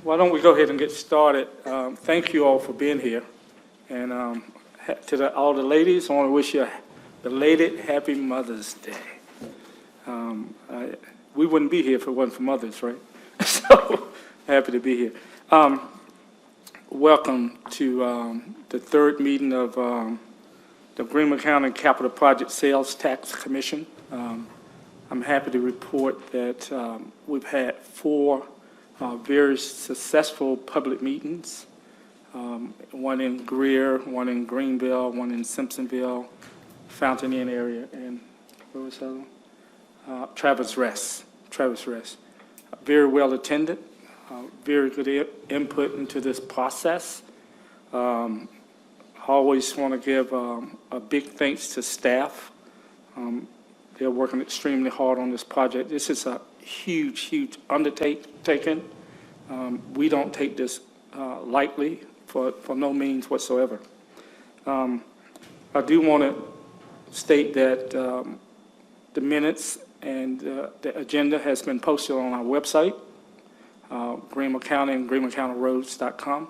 Why don't we go ahead and get started? Thank you all for being here. And all the ladies, I want to wish you a belated Happy Mother's Day. We wouldn't be here if it wasn't for mothers, right? So happy to be here. Welcome to the third meeting of the Greenville County Capital Project Sales Tax Commission. I'm happy to report that we've had 4 very successful public meetings, one in Greer, one in Greenville, one in Simpsonville, Fountain Inn area, and where was the other one? Travis Rest. Very well attended, very good input into this process. I always want to give a big thanks to staff. They're working extremely hard on this project. This is a huge undertaking. We don't take this lightly for no means whatsoever. I do want to state that the minutes and the agenda has been posted on our website, Greenville County and GreenvilleCountyRoads.com.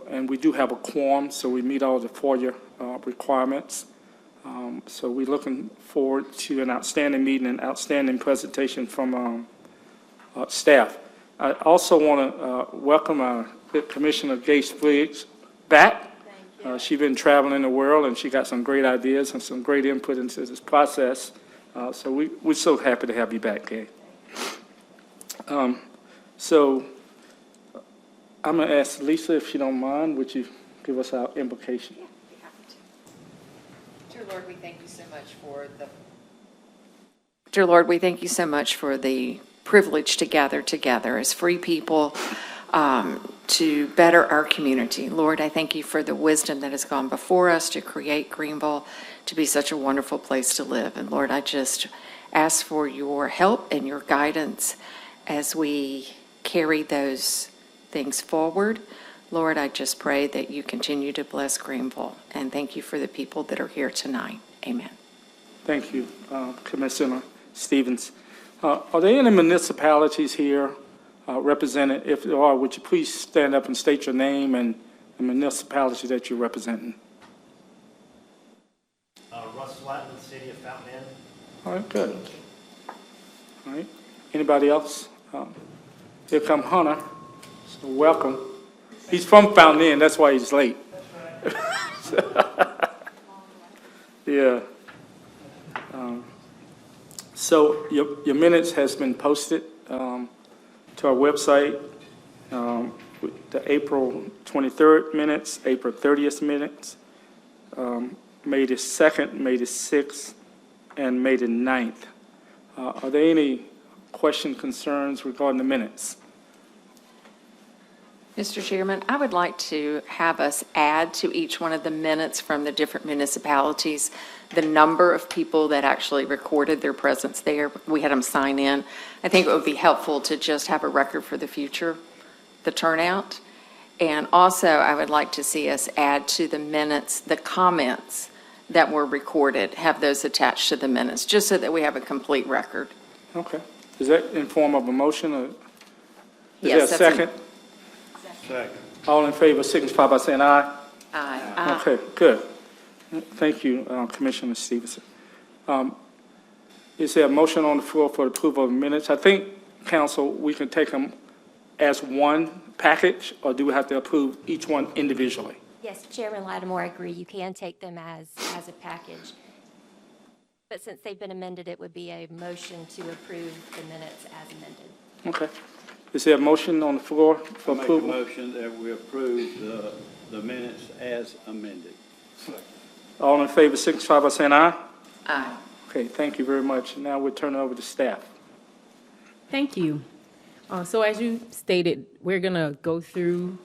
And we do have a quorum, so we meet all the FOIA requirements. So we're looking forward to an outstanding meeting and outstanding presentation from staff. I also want to welcome Commissioner Gates Briggs back. She's been traveling the world, and she got some great ideas and some great input into this process. So we're so happy to have you back, Gay. So I'm going to ask Lisa, if she don't mind, would you give us our invocation? Yeah, be happy to. Dear Lord, we thank you so much for the. Dear Lord, we thank you so much for the privilege to gather together as free people to better our community. Lord, I thank you for the wisdom that has gone before us to create Greenville to be such a wonderful place to live. And Lord, I just ask for your help and your guidance as we carry those things forward. Lord, I just pray that you continue to bless Greenville, and thank you for the people that are here tonight. Amen. Thank you, Commissioner Stevens. Are there any municipalities here represented? If there are, would you please stand up and state your name and the municipality that you're representing? Russ Latin, City of Fountain Inn. All right, good. All right. Anybody else? Here come Hunter. So welcome. He's from Fountain Inn. That's why he's late. That's right. Yeah. So your minutes has been posted to our website. The April 23rd minutes, April 30th minutes, May the 2nd, May the 6th, and May the 9th. Are there any questions, concerns regarding the minutes? Mr. Chairman, I would like to have us add to each one of the minutes from the different municipalities the number of people that actually recorded their presence there. We had them sign in. I think it would be helpful to just have a record for the future, the turnout. And also, I would like to see us add to the minutes the comments that were recorded, have those attached to the minutes, just so that we have a complete record. Okay. Is that in form of a motion? Or Yes, is there a second? Second. All in favor, signify by saying aye. Aye. Okay, good. Thank you, Commissioner Stevenson. Is there a motion on the floor for approval of minutes? I think, Council, we can take them as one package, or do we have to approve each one individually? Yes, Chairman Lattimore, I agree. You can take them as a package. But since they've been amended, it would be a motion to approve the minutes as amended. Okay. Is there a motion on the floor for approval? Make a motion that we approve the minutes as amended. All in favor, signify by saying aye. Aye. Okay, thank you very much. Now we'll turn it over to staff. Thank you. So as you stated, we're going to go through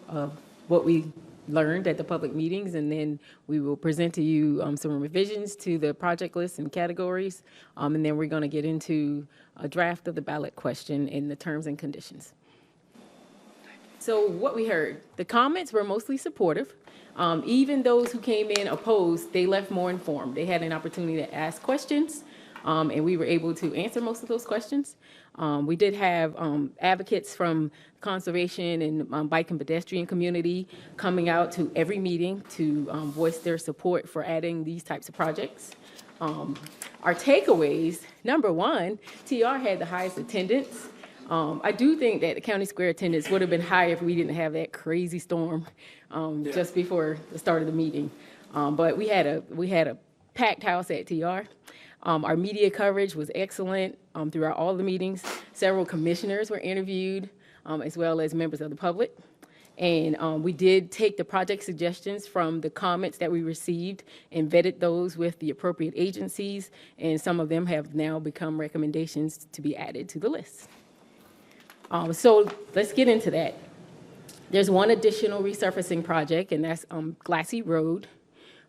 what we learned at the public meetings, and then we will present to you some revisions to the project list and categories, and then we're going to get into a draft of the ballot question and the terms and conditions. So what we heard, the comments were mostly supportive. Even those who came in opposed, they left more informed. They had an opportunity to ask questions. and we were able to answer most of those questions. We did have advocates from conservation and bike and pedestrian community coming out to every meeting to voice their support for adding these types of projects. Our takeaways, number one, TR had the highest attendance. I do think that the county square attendance would have been higher if we didn't have that crazy storm just before the start of the meeting. But we had a packed house at TR. Our media coverage was excellent throughout all the meetings. Several commissioners were interviewed, as well as members of the public. And we did take the project suggestions from the comments that we received and vetted those with the appropriate agencies, and some of them have now become recommendations to be added to the list. So let's get into that. There's one additional resurfacing project, and that's Glassy Road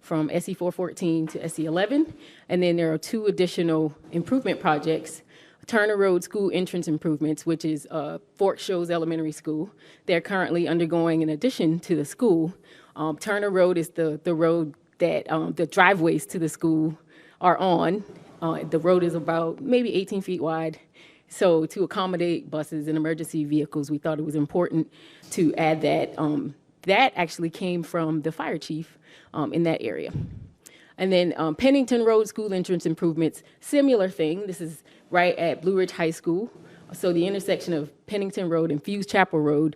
from SE 414 to SE 11. And then there are two additional improvement projects, Turner Road School entrance improvements, which is Fort Shoals Elementary School. They're currently undergoing an addition to the school. Turner Road is the road that the driveways to the school are on. The road is about maybe 18 feet wide. So to accommodate buses and emergency vehicles, we thought it was important to add that. That actually came from the fire chief in that area. And then Pennington Road School entrance improvements, similar thing. This is right at Blue Ridge High School. So the intersection of Pennington Road and Fuse Chapel Road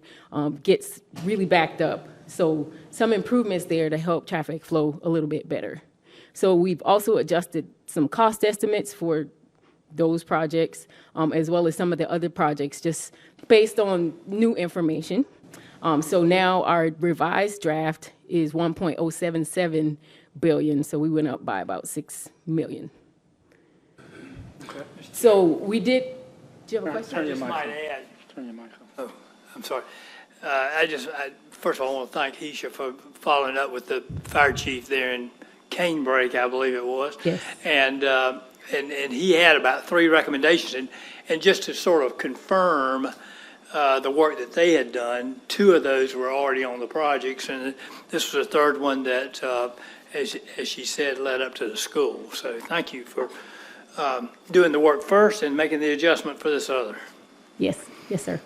gets really backed up. So some improvements there to help traffic flow a little bit better. So we've also adjusted some cost estimates for those projects, as well as some of the other projects, just based on new information. So now our revised draft is 1.077 billion, so we went up by about 6 million. Okay. So we did, do you have a question? Turn your just mic might on. add, Turn your mic on. oh, I'm sorry. First of all, I want to thank Heisha for following up with the fire chief there in Canebrake, I believe it was. Yes. And he had about 3 recommendations. And just to sort of confirm the work that they had done, 2 of those were already on the projects. And this was the 3rd one that, as she said, led up to the school. So thank you for doing the work first and making the adjustment for this other. Yes, yes, sir.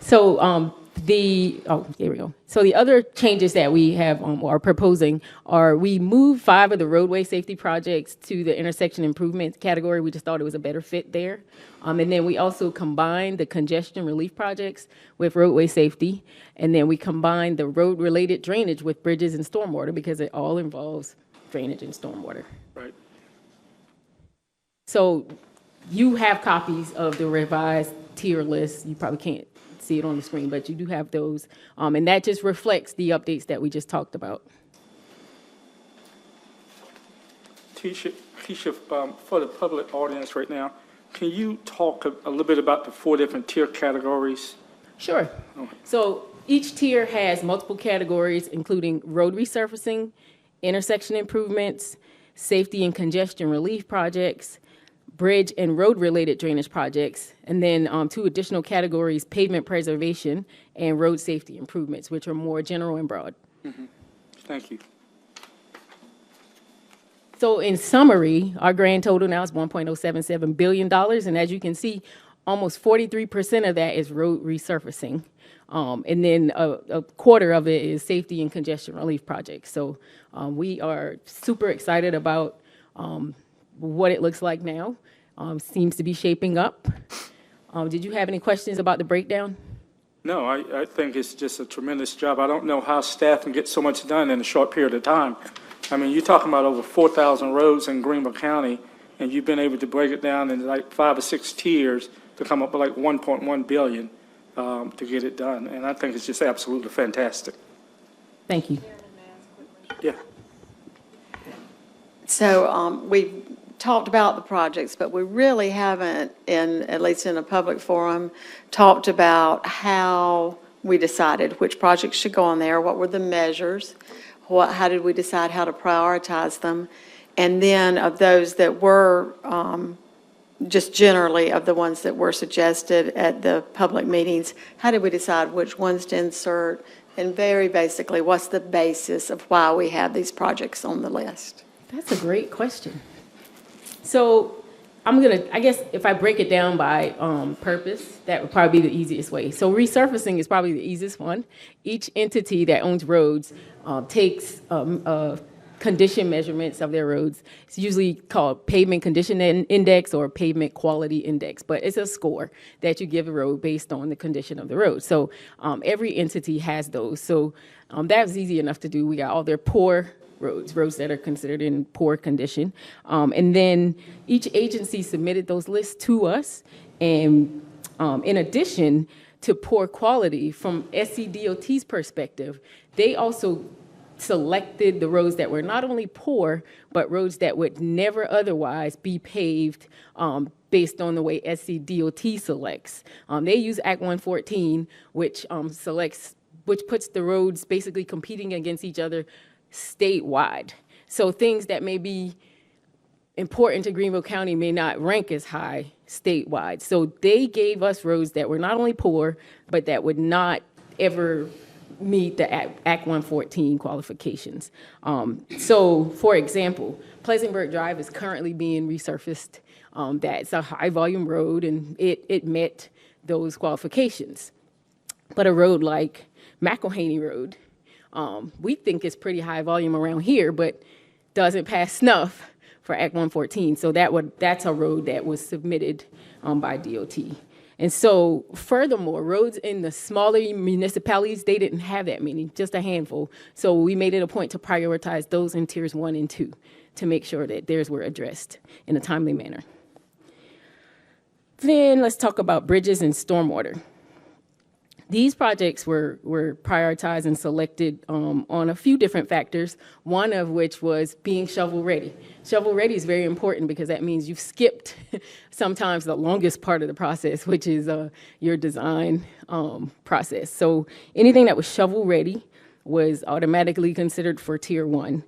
So here we go. So the other changes that we have are proposing are we moved 5 of the roadway safety projects to the intersection improvement category. We just thought it was a better fit there. And then we also combined the congestion relief projects with roadway safety. And then we combined the road-related drainage with bridges and stormwater because it all involves drainage and stormwater. Right. So you have copies of the revised tier list. You probably can't see it on the screen, but you do have those. And that just reflects the updates that we just talked about. Keisha, for the public audience right now, can you talk a little bit about the 4 different tier categories? Sure. So each tier has multiple categories, including road resurfacing, intersection improvements, safety and congestion relief projects, bridge and road-related drainage projects, and then 2 additional categories, pavement preservation and road safety improvements, which are more general and broad. Thank you. So in summary, our grand total now is $1.077 billion, and as you can see, almost 43% of that is road resurfacing. And then a quarter of it is safety and congestion relief projects. So we are super excited about what it looks like now. Seems to be shaping up. Did you have any questions about the breakdown? No, I think it's just a tremendous job. I don't know how staff can get so much done in a short period of time. I mean, you're talking about over 4,000 roads in Greenville County, and you've been able to break it down in like 5 or 6 tiers to come up with like 1.1 billion to get it done. And I think it's just absolutely fantastic. Thank you. Yeah. So we've talked about the projects, but we really haven't, at least in a public forum, talked about how we decided which projects should go on there, what were the measures, how did we decide how to prioritize them, and then of those that were, just generally of the ones that were suggested at the public meetings, how did we decide which ones to insert, and very basically, what's the basis of why we have these projects on the list? That's a great question. So I guess if I break it down by purpose, that would probably be the easiest way. So resurfacing is probably the easiest one. Each entity that owns roads takes condition measurements of their roads. It's usually called pavement condition index or pavement quality index, but it's a score that you give a road based on the condition of the road. So every entity has those. So that was easy enough to do. We got all their poor roads that are considered in poor condition. And then each agency submitted those lists to us. And in addition to poor quality, from SCDOT's perspective, they also selected the roads that were not only poor, but roads that would never otherwise be paved based on the way SCDOT selects. They use Act 114, which puts the roads basically competing against each other statewide. So things that may be important to Greenville County may not rank as high statewide. So they gave us roads that were not only poor, but that would not ever meet the Act 114 qualifications. So, for example, Pleasantburg Drive is currently being resurfaced. That's a high-volume road, and it met those qualifications. But a road like McElhaney Road, we think it's pretty high volume around here, but doesn't pass snuff for Act 114. So that's a road that was submitted by DOT. And so furthermore, roads in the smaller municipalities, they didn't have that many, just a handful. So we made it a point to prioritize those in tiers 1 and 2 to make sure that theirs were addressed in a timely manner. Then let's talk about bridges and stormwater. These projects were prioritized and selected on a few different factors, one of which was being shovel-ready. Shovel-ready is very important because that means you've skipped sometimes the longest part of the process, which is your design process. So anything that was shovel-ready was automatically considered for Tier 1.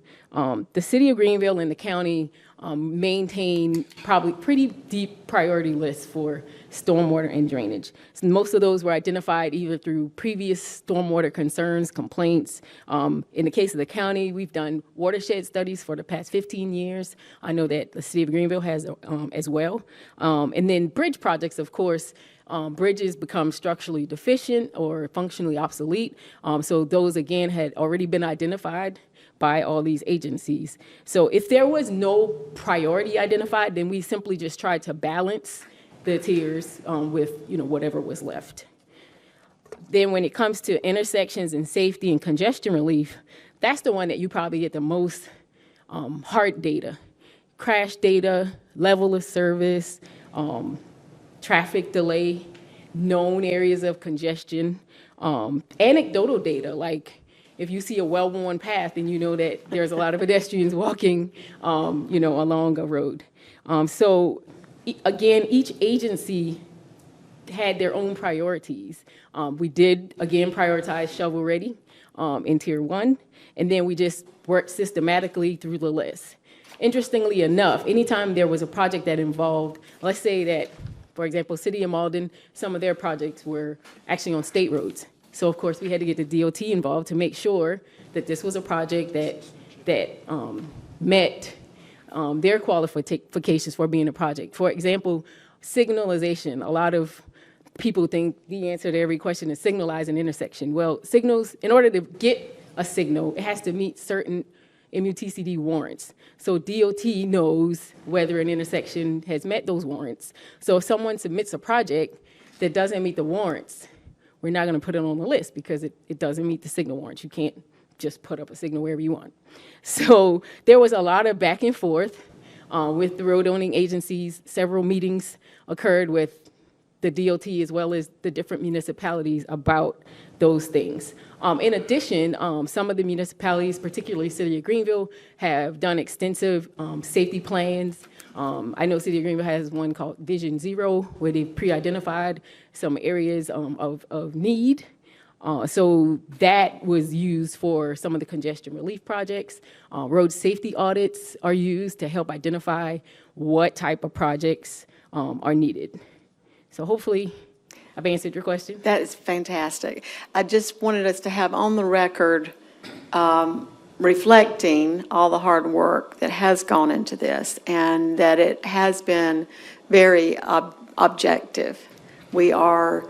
The city of Greenville and the county maintain probably pretty deep priority lists for stormwater and drainage. So most of those were identified either through previous stormwater concerns, complaints. In the case of the county, we've done watershed studies for the past 15 years. I know that the city of Greenville has as well. And then bridge projects, of course, bridges become structurally deficient or functionally obsolete. So those, again, had already been identified by all these agencies. So if there was no priority identified, then we simply just tried to balance the tiers with whatever was left. Then when it comes to intersections and safety and congestion relief, that's the one that you probably get the most hard data. Crash data, level of service, traffic delay, known areas of congestion, anecdotal data, like if you see a well-worn path and you know that there's a lot of pedestrians walking, along a road. So again, each agency had their own priorities. We did, again, prioritize shovel-ready in Tier 1, and then we just worked systematically through the list. Interestingly enough, anytime there was a project that involved, let's say that, for example, City of Malden, some of their projects were actually on state roads. So, of course, we had to get the DOT involved to make sure that this was a project that met their qualifications for being a project. For example, signalization. A lot of people think the answer to every question is signalize an intersection. Well, signals, in order to get a signal, it has to meet certain MUTCD warrants. So DOT knows whether an intersection has met those warrants. So if someone submits a project that doesn't meet the warrants, we're not going to put it on the list because it doesn't meet the signal warrants. You can't just put up a signal wherever you want. So there was a lot of back and forth with the road owning agencies. Several meetings occurred with the DOT as well as the different municipalities about those things. In addition, some of the municipalities, particularly City of Greenville, have done extensive safety plans. I know City of Greenville has one called Vision Zero, where they've pre-identified some areas of need. So that was used for some of the congestion relief projects. Road safety audits are used to help identify what type of projects are needed. So hopefully I've answered your question. That is fantastic. I just wanted us to have on the record reflecting all the hard work that has gone into this, and that it has been very objective. We are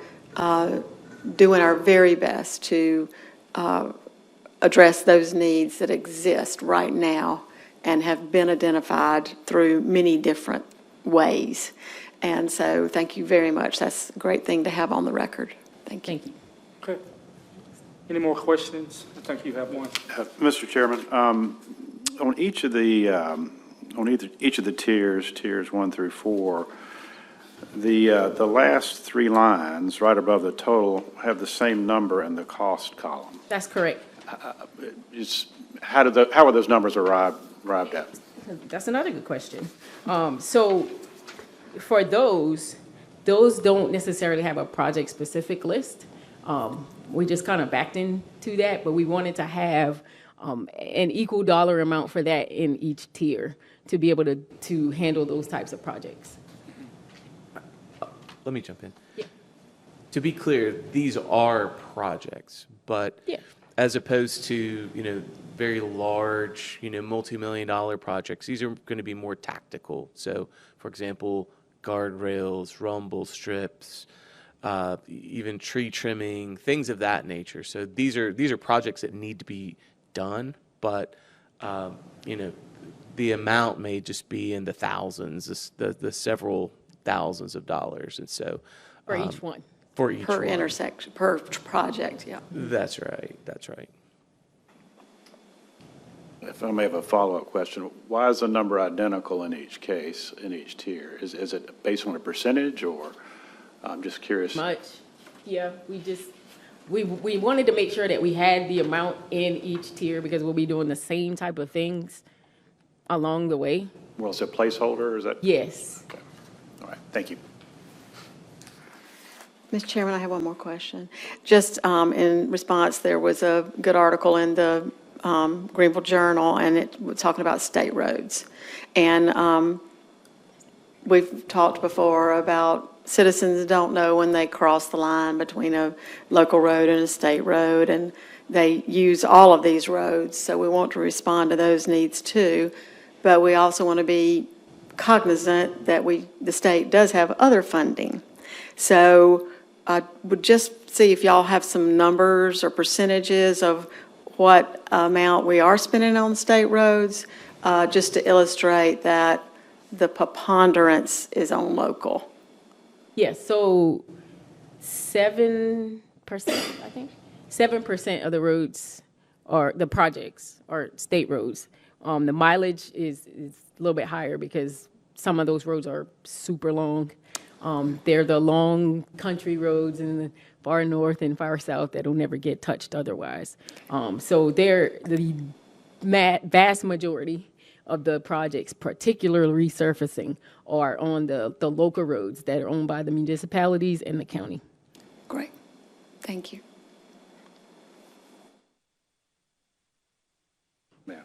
doing our very best to address those needs that exist right now and have been identified through many different ways. And so, thank you very much. That's a great thing to have on the record. Thank you. Thank you. Okay. Any more questions? I think you have one. Mr. Chairman, on each of the tiers 1 through 4, the last 3 lines right above the total have the same number in the cost column. That's correct. How are those numbers arrived at? That's another good question. So for those don't necessarily have a project-specific list. We just kind of backed into that, but we wanted to have an equal dollar amount for that in each tier to be able to handle those types of projects. Let me jump in. Yeah. To be clear, these are projects, but Yeah. as opposed to, very large, multi-million-dollar projects, these are going to be more tactical. So, for example, guardrails, rumble strips, even tree trimming, things of that nature. So these are projects that need to be done, but the amount may just be in the thousands, the several thousands of dollars, and so For each one. for each Per one. intersection, per project, yeah. That's right. That's right. If I may have a follow-up question, why is the number identical in each case, in each tier? Is it based on a percentage, or, I'm just curious? Much. Yeah, we wanted to make sure that we had the amount in each tier because we'll be doing the same type of things along the way. Well, is it a placeholder, or is that? Yes. Okay. All right, thank you. Mr. Chairman, I have one more question. Just in response, there was a good article in the Greenville Journal, and it was talking about state roads. And we've talked before about citizens don't know when they cross the line between a local road and a state road, and they use all of these roads. So we want to respond to those needs too, but we also want to be cognizant that the state does have other funding. So I would just see if y'all have some numbers or percentages of what amount we are spending on state roads, just to illustrate that the preponderance is on local. Yes, so 7%, I think, 7% of the roads the projects are state roads. The mileage is a little bit higher because some of those roads are super long. They're the long country roads in the far north and far south that'll never get touched otherwise. So they're the vast majority of the projects, particularly resurfacing, are on the local roads that are owned by the municipalities and the county. Great. Thank you. Ma'am,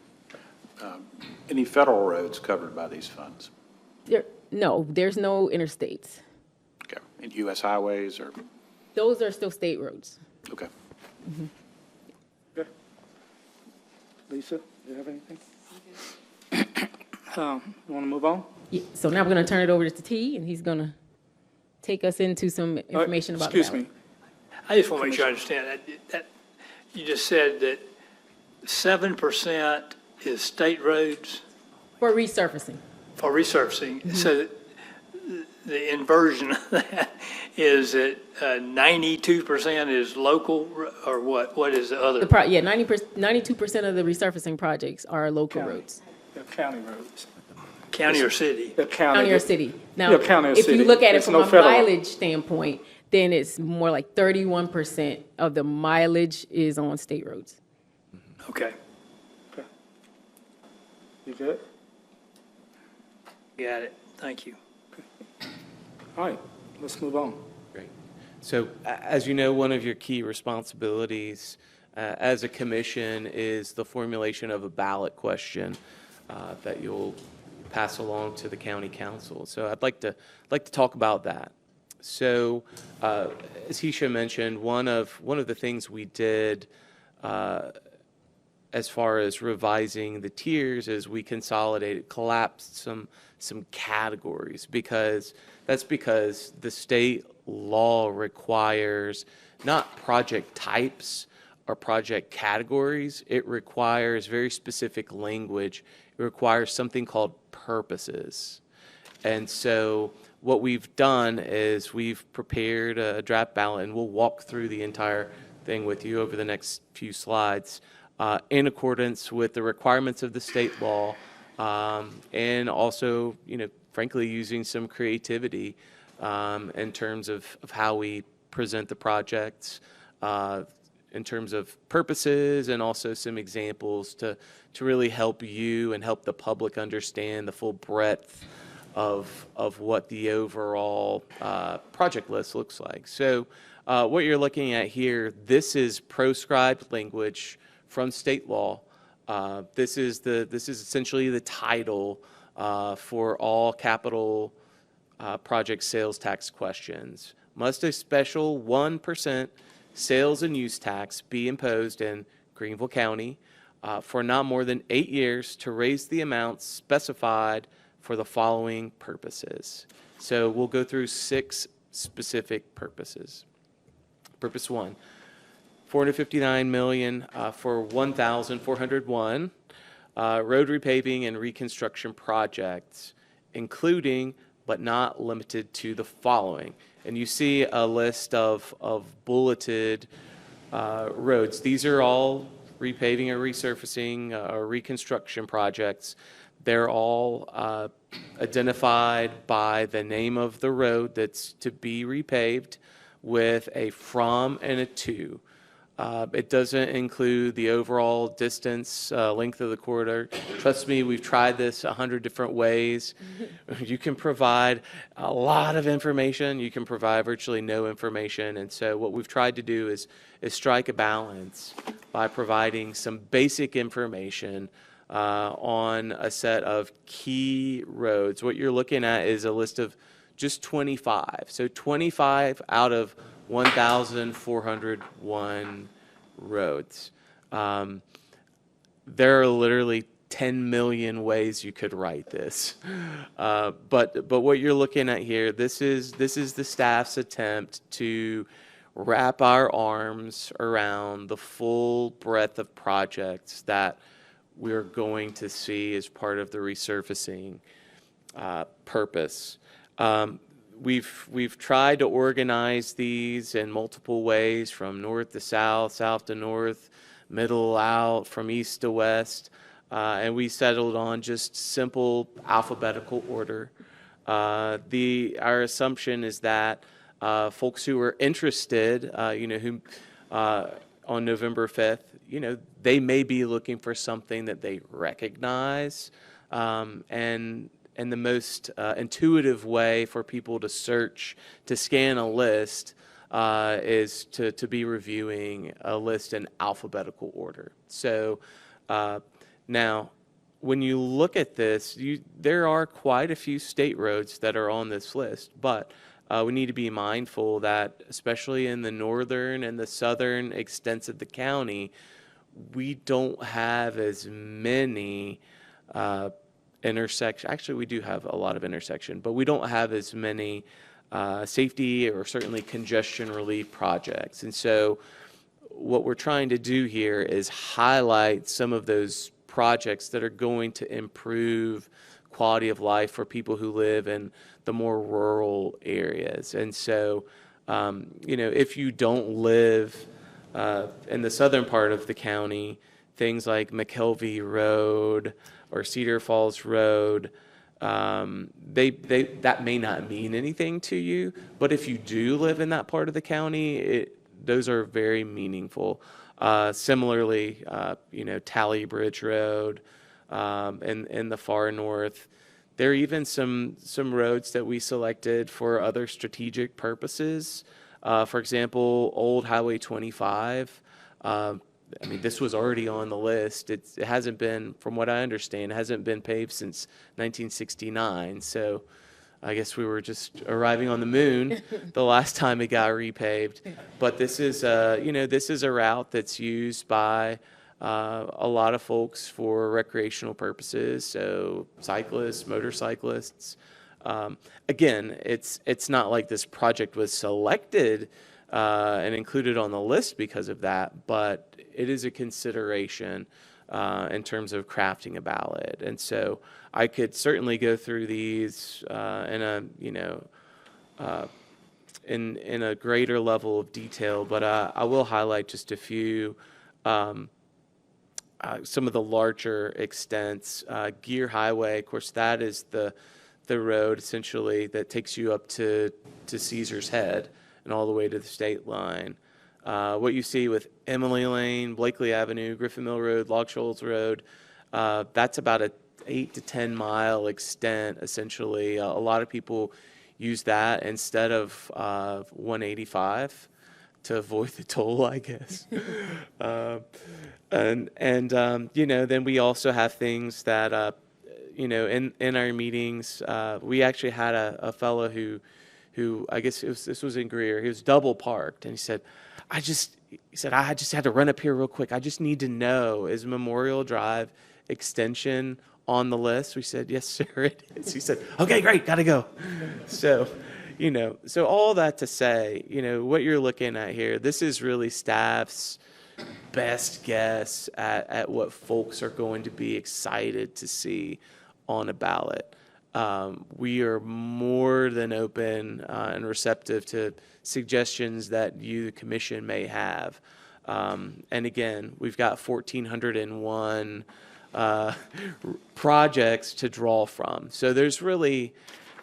any federal roads covered by these funds? No, there's no interstates. Okay, and U.S. highways, or, Those are still state roads. okay. Okay. Lisa, do you have anything? You want to move on? Yeah, so now we're going to turn it over to T, and he's going to take us into some information about the Excuse ballot. me. I just want to make sure I understand that you just said that 7% is state roads For resurfacing. for resurfacing. So the inversion of that is that 92% is local, or what? What is the other? 92% of the resurfacing projects are local County. roads. They're county roads. County or city? They're county. County or city. Now, Yeah, county or if city. you look at it It's from no a federal. mileage standpoint, then it's more like 31% of the mileage is on state roads. Okay, You good? got it. Thank you. All right, let's move on. Great. So, as you know, one of your key responsibilities as a commission is the formulation of a ballot question that you'll pass along to the county council. So, I'd like to talk about that. So, as Hisha mentioned, one of the things we did as far as revising the tiers is we consolidated, collapsed some categories because the state law requires not project types or project categories. It requires very specific language. It requires something called purposes. And so what we've done is we've prepared a draft ballot, and we'll walk through the entire thing with you over the next few slides in accordance with the requirements of the state law, and also, frankly, using some creativity in terms of how we present the projects, in terms of purposes, and also some examples to really help you and help the public understand the full breadth of what the overall project list looks like. So what you're looking at here, this is proscribed language from state law. This is essentially the title for all capital project sales tax questions. Must a special 1% sales and use tax be imposed in Greenville County for not more than 8 years to raise the amounts specified for the following purposes? So we'll go through 6 specific purposes. Purpose 1, $459 million for 1,401 road repaving and reconstruction projects, including but not limited to the following. And you see a list of bulleted roads. These are all repaving or resurfacing or reconstruction projects. They're all identified by the name of the road that's to be repaved with a from and a to. It doesn't include the overall distance, length of the corridor. Trust me, we've tried this 100 different ways. You can provide a lot of information. You can provide virtually no information. And so what we've tried to do is strike a balance by providing some basic information on a set of key roads. What you're looking at is a list of just 25. So 25 out of 1,401 roads. There are literally 10 million ways you could write this. But what you're looking at here, this is the staff's attempt to wrap our arms around the full breadth of projects that we're going to see as part of the resurfacing purpose. We've tried to organize these in multiple ways, from north to south, south to north, middle out, from east to west, and we settled on just simple alphabetical order. Our assumption is that folks who are interested, who on November 5th, they may be looking for something that they recognize, and the most intuitive way for people to search, to scan a list, is to be reviewing a list in alphabetical order. So now, when you look at this, there are quite a few state roads that are on this list, but we need to be mindful that, especially in the northern and the southern extents of the county, we don't have as many intersection. Actually, we do have a lot of intersection, but we don't have as many safety or certainly congestion relief projects. And so what we're trying to do here is highlight some of those projects that are going to improve quality of life for people who live in the more rural areas. And so, if you don't live in the southern part of the county, things like McKelvey Road or Cedar Falls Road, that may not mean anything to you, but if you do live in that part of the county, those are very meaningful. Similarly, Tally Bridge Road in the far north. There are even some roads that we selected for other strategic purposes. For example, Old Highway 25. This was already on the list. It hasn't been, from what I understand, hasn't been paved since 1969. So I guess we were just arriving on the moon the last time it got repaved. But this is a route that's used by a lot of folks for recreational purposes, so cyclists, motorcyclists. Again, it's not like this project was selected and included on the list because of that, but it is a consideration in terms of crafting a ballot. And so I could certainly go through these in a, in a greater level of detail, but I will highlight just a few, some of the larger extents. Gear Highway, of course, that is the road essentially that takes you up to Caesar's Head and all the way to the state line. What you see with Emily Lane, Blakely Avenue, Griffin Mill Road, Log Shoals Road, that's about a 8 to 10 mile extent, essentially. A lot of people use that instead of 185 to avoid the toll, I guess. Then we also have things that, in our meetings, we actually had a fellow who I guess this was in Greer. He was double parked, and he said, I just had to run up here real quick. I just need to know, is Memorial Drive extension on the list? We said, yes, sir, it is. He said, okay, great, gotta go. So all that to say, what you're looking at here, this is really staff's best guess at what folks are going to be excited to see on a ballot. We are more than open and receptive to suggestions that you, the commission, may have. And again, we've got 1,401 projects to draw from. So there's really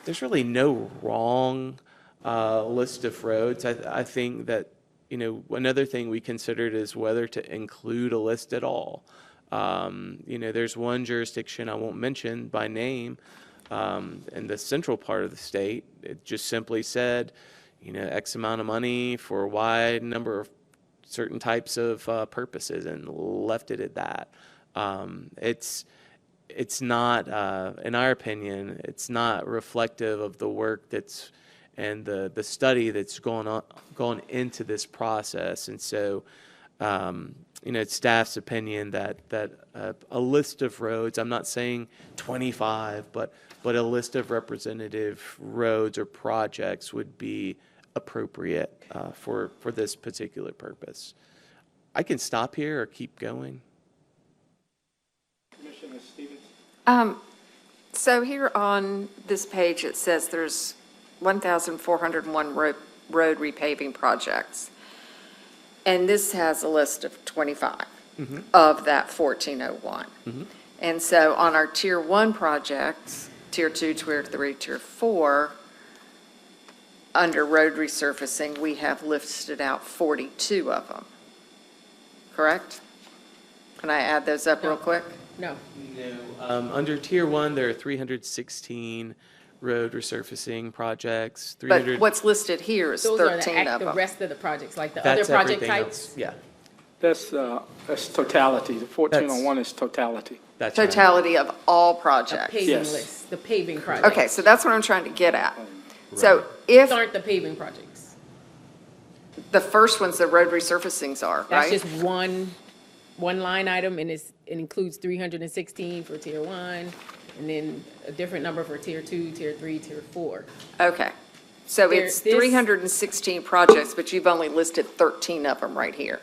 no wrong list of roads. I think that, another thing we considered is whether to include a list at all. There's one jurisdiction I won't mention by name, in the central part of the state. It just simply said, X amount of money for a wide number of certain types of purposes, and left it at that. It's not, in our opinion, it's not reflective of the work and the study that's gone into this process. And so, it's staff's opinion that a list of roads, I'm not saying 25, but a list of representative roads or projects would be appropriate for this particular purpose. I can stop here or keep going. Commissioner Stevens? So here on this page, it says there's 1,401 road repaving projects. And this has a list of 25 of that 1,401. And so on our Tier 1 projects, Tier 2, Tier 3, Tier 4, under road resurfacing, we have listed out 42 of them. Correct? Can I add those up real quick? No. Under Tier 1, there are 316 road resurfacing projects. But what's listed here is Those 13 are of the them. rest of the projects, like the other That's project everything types? else. Yeah, That's totality. The 1,401 is totality. that's right. Totality of all A projects. paving Yes. list, the paving projects. Okay, so that's what I'm trying to get at. So if These aren't the paving projects. the first one's the road resurfacings are, That's right? just one line item, and it includes 316 for Tier 1, and then a different number for Tier 2, Tier 3, Tier 4. Okay. So it's This- 316 projects, but you've only listed 13 of them right here.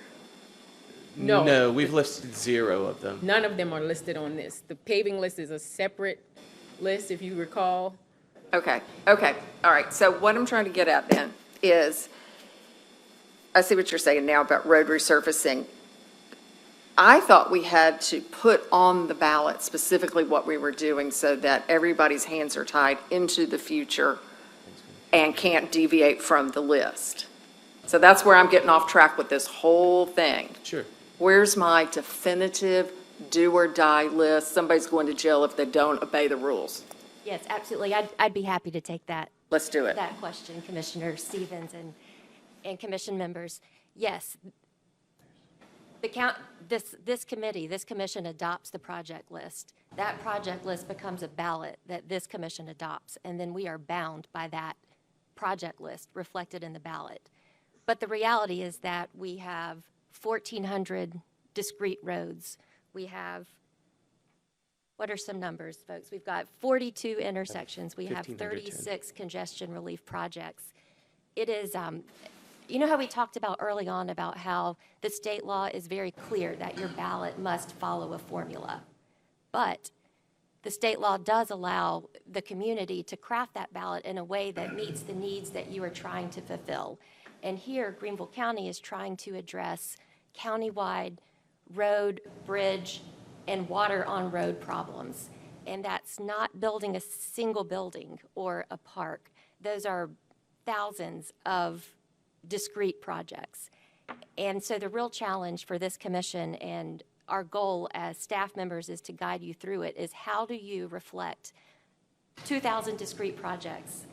No. No, we've listed 0 of them. None of them are listed on this. The paving list is a separate list, if you recall. Okay, all right. So what I'm trying to get at then is, I see what you're saying now about road resurfacing. I thought we had to put on the ballot specifically what we were doing so that everybody's hands are tied into the future and can't deviate from the list. So that's where I'm getting off track with this whole thing. Sure. Where's my definitive do or die list? Somebody's going to jail if they don't obey the rules. Yes, absolutely. I'd be happy to take that Let's do it. that question, Commissioner Stevens and commission members. Yes, this commission adopts the project list. That project list becomes a ballot that this commission adopts, and then we are bound by that project list reflected in the ballot. But the reality is that we have 1,400 discrete roads. We have, what are some numbers, folks? We've got 42 intersections. We have 1,510. 36 congestion relief projects. It is, you know how we talked about early on about how the state law is very clear that your ballot must follow a formula. But the state law does allow the community to craft that ballot in a way that meets the needs that you are trying to fulfill. And here, Greenville County is trying to address countywide road, bridge, and water on road problems. And that's not building a single building or a park. Those are thousands of discrete projects. And so the real challenge for this commission and our goal as staff members is to guide you through it is how do you reflect 2,000 discrete projects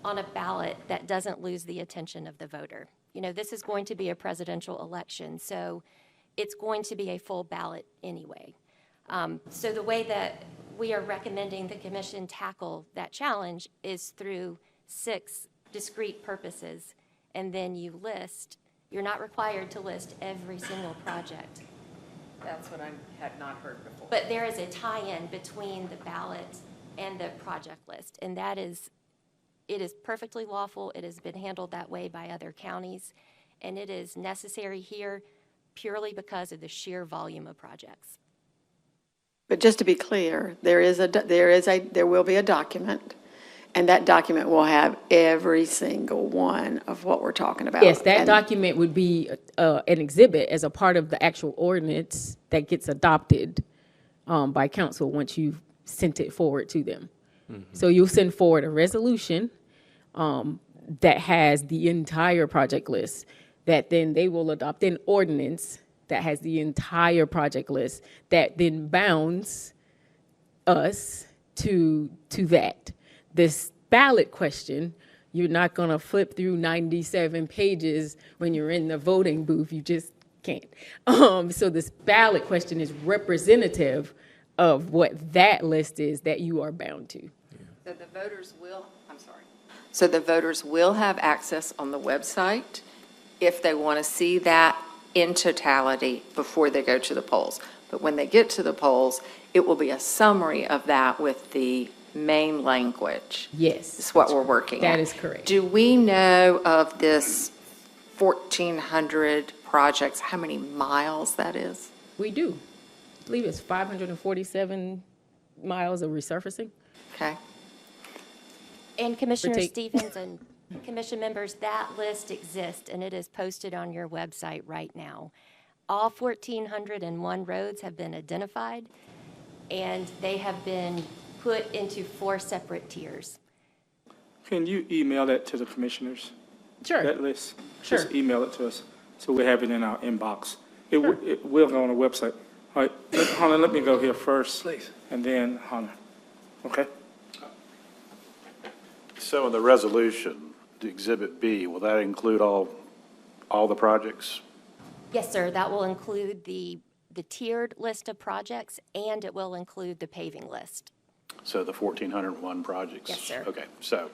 on a ballot that doesn't lose the attention of the voter? You know, this is going to be a presidential election, so it's going to be a full ballot anyway. So the way that we are recommending the commission tackle that challenge is through 6 discrete purposes, and then you list, you're not required to list every single project. That's what I had not heard before. But there is a tie-in between the ballot and the project list, and that is, it is perfectly lawful. It has been handled that way by other counties, and it is necessary here purely because of the sheer volume of projects. But just to be clear, there will be a document, and that document will have every single one of what we're talking about. Yes, that And- document would be an exhibit as a part of the actual ordinance that gets adopted by council once you've sent it forward to them. So you'll send forward a resolution that has the entire project list, that then they will adopt an ordinance that has the entire project list, that then bounds us to that. This ballot question, you're not going to flip through 97 pages when you're in the voting booth. You just can't. So this ballot question is representative of what that list is that you are bound to. So the voters will, I'm sorry. So the voters will have access on the website if they want to see that in totality before they go to the polls. But when they get to the polls, it will be a summary of that with the main language. Yes. Is what we're working at. That is correct. Do we know of this 1,400 projects, how many miles that is? We do. I believe it's 547 miles of resurfacing. Okay. And Commissioner Take- Stevens and commission members, that list exists, and it is posted on your website right now. All 1,401 roads have been identified, and they have been put into 4 separate tiers. Can you email that to the commissioners? Sure. That list? Sure. Just email it to us, so we have it in our inbox. It will go on the website. All right, Hunter, let me go here first. Please. And then Hunter. Okay? So in the resolution, the Exhibit B, will that include all the projects? Yes, sir, that will include the tiered list of projects, and it will include the paving list. So the 1,401 projects? Yes, sir. Okay, so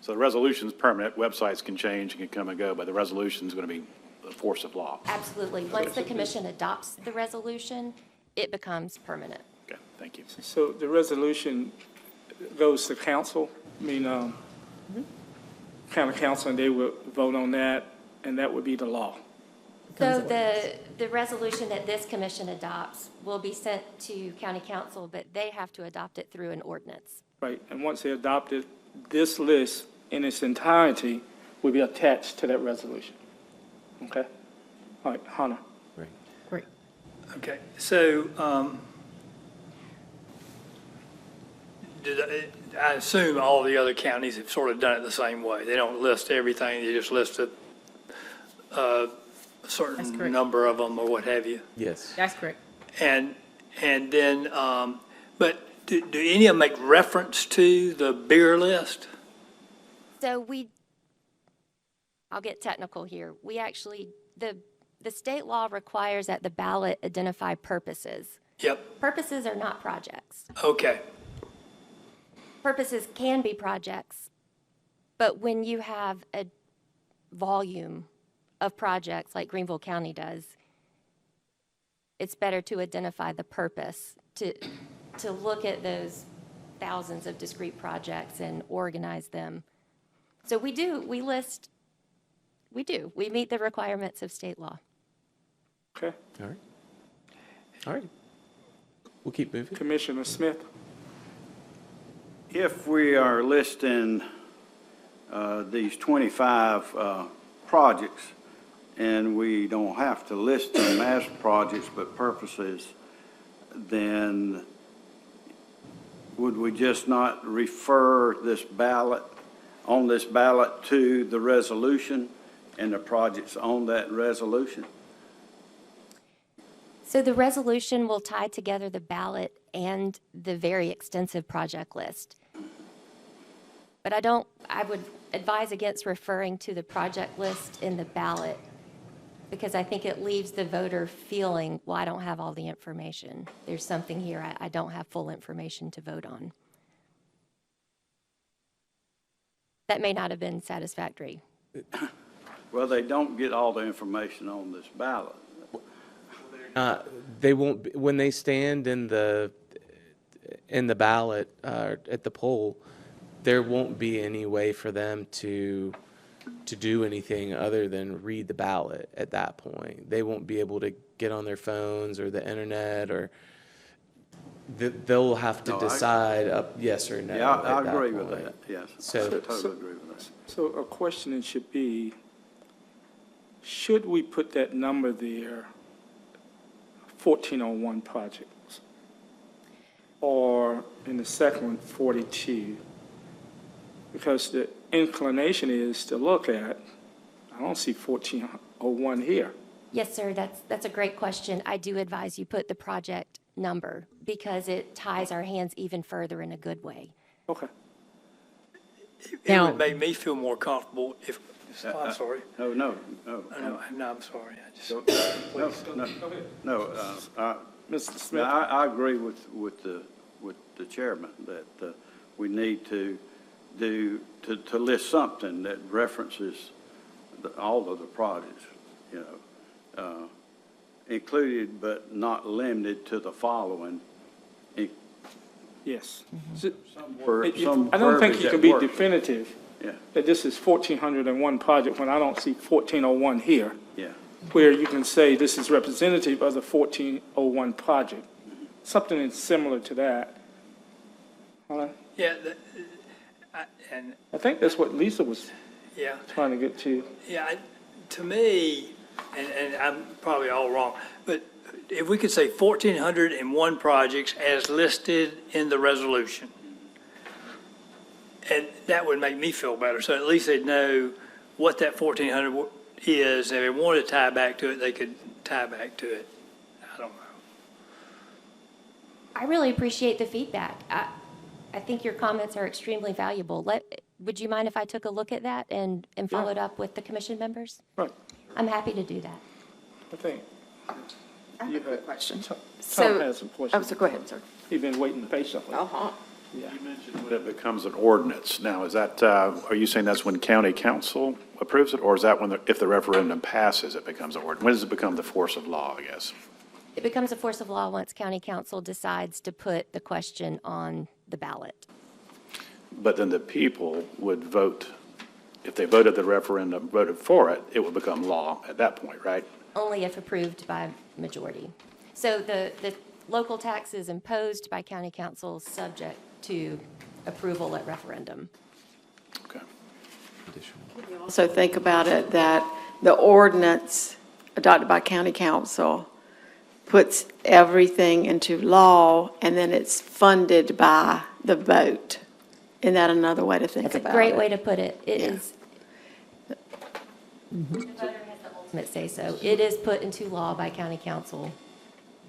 the resolution's permanent, websites can change, and can come and go, but the resolution's going to be the force of law. Absolutely. Once the commission adopts the resolution, it becomes permanent. Okay, thank you. So the resolution goes to council, county council, and they will vote on that, and that would be the law. So the resolution that this commission adopts will be sent to county council, but they have to adopt it through an ordinance. Right, and once they adopt it, this list in its entirety will be attached to that resolution. Okay? All right, Hunter. Right. Great. Okay, so, I assume all the other counties have sort of done it the same way. They don't list everything, they just list a That's certain correct. number of them or what have you. Yes. That's correct. And then, but do any of them make reference to the bigger list? So I'll get technical here. We actually, the state law requires that the ballot identify purposes. Yep, Purposes are not projects. okay, Purposes can be projects, but when you have a volume of projects like Greenville County does, it's better to identify the purpose, to look at those thousands of discrete projects and organize them. So we meet the requirements of state law. Okay. All right. All right. We'll keep moving. Commissioner Smith? If we are listing these 25 projects, and we don't have to list them as projects but purposes, then would we just not refer this ballot to the resolution and the projects on that resolution? So the resolution will tie together the ballot and the very extensive project list. But I would advise against referring to the project list in the ballot, because I think it leaves the voter feeling, well, I don't have all the information. There's something here I don't have full information to vote on. That may not have been satisfactory. Well, they don't get all the information on this ballot. They won't, when they stand in the ballot, at the poll, there won't be any way for them to do anything other than read the ballot at that point. They won't be able to get on their phones or the internet, or they'll have to decide yes or no. Yeah, I at that agree with point. that, yes. So- I totally agree with that. So a question should be, should we put that number there, 1401 projects? Or in the second one, 42? Because the inclination is to look at, I don't see 1401 here. Yes, sir, that's a great question. I do advise you put the project number, because it ties our hands even further in a good way. Okay. It Now- would make me feel more comfortable if, I'm sorry. No. No, I'm sorry. I just, Mr. Smith? I agree with the chairman that we need to list something that references all of the projects, included but not limited to the following. Yes. Some I don't think verbiage you can that be works. definitive Yeah, that this is 1401 project when I don't see 1401 here, yeah. where you can say this is representative of the 1401 project. Something similar to that. yeah, I think that's what Lisa was yeah. trying to get to. Yeah, to me, and I'm probably all wrong, but if we could say 1,401 projects as listed in the resolution, and that would make me feel better. So at least they'd know what that 1,400 is. And if they wanted to tie back to it, they could tie back to it. I don't know. I really appreciate the feedback. I think your comments are extremely valuable. Would you mind if I took a look at that and followed up with the commission members? Right. I'm happy to do that. I think. I have a quick question. Tom So- has some Oh, questions. so go ahead, sir. He's been waiting patiently. Uh-huh. Yeah. You mentioned when it becomes an ordinance. Now, is that, are you saying that's when county council approves it, or is that when, if the referendum passes, it becomes an ordinance? When does it become the force of law, I guess? It becomes a force of law once county council decides to put the question on the ballot. But then the people would vote, if they voted the referendum, voted for it, it would become law at that point, right? Only if approved by majority. So the local tax is imposed by county council subject to approval at referendum. Okay. Also think about it that the ordinance adopted by county council puts everything into law, and then it's funded by the vote. Isn't that another way to think That's a about it? great way to put it. It Yeah. is. The voter has the ultimate say-so. It is put into law by county council,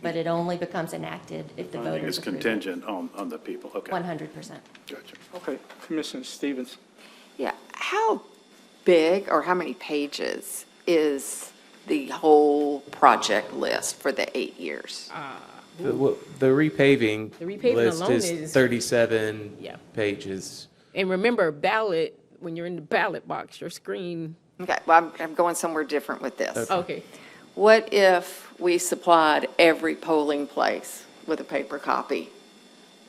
but it only becomes enacted if the Funding voters is approve it. contingent on the people, okay. 100%. Gotcha. Okay, Commissioner Stevens. Yeah, how big or how many pages is the whole project list for the 8 years? The repaving The repaving list alone is is- 37 Yeah. pages. And remember, ballot, when you're in the ballot box, your screen, Okay, well, I'm going somewhere different with this. okay. what if we supplied every polling place with a paper copy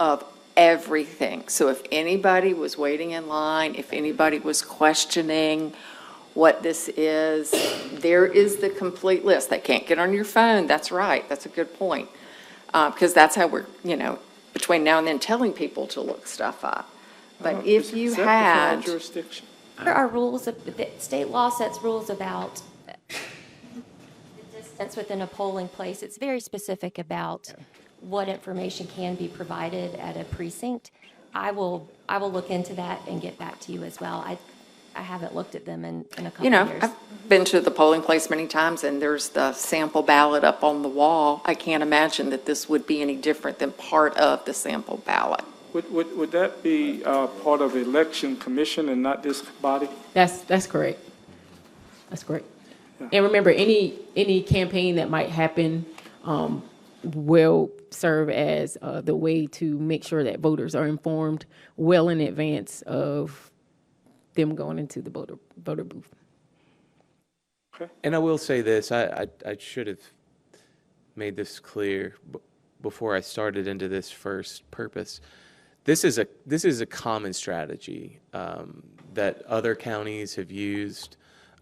of everything? So if anybody was waiting in line, if anybody was questioning what this is, there is the complete list. They can't get on your phone. That's right. That's a good point. Because that's how we're, between now and then telling people to look stuff up. But if you Is that within our had, jurisdiction? There are rules, the state law sets rules about the distance within a polling place. It's very specific about what information can be provided at a precinct. I will look into that and get back to you as well. I haven't looked at them in a couple of years. I've been to the polling place many times, and there's the sample ballot up on the wall. I can't imagine that this would be any different than part of the sample ballot. Would that be part of the election commission and not this body? That's correct. That's correct. And remember, any campaign that might happen will serve as the way to make sure that voters are informed well in advance of them going into the voter booth. And I will say this, I should have made this clear before I started into this first purpose. This is a common strategy that other counties have used.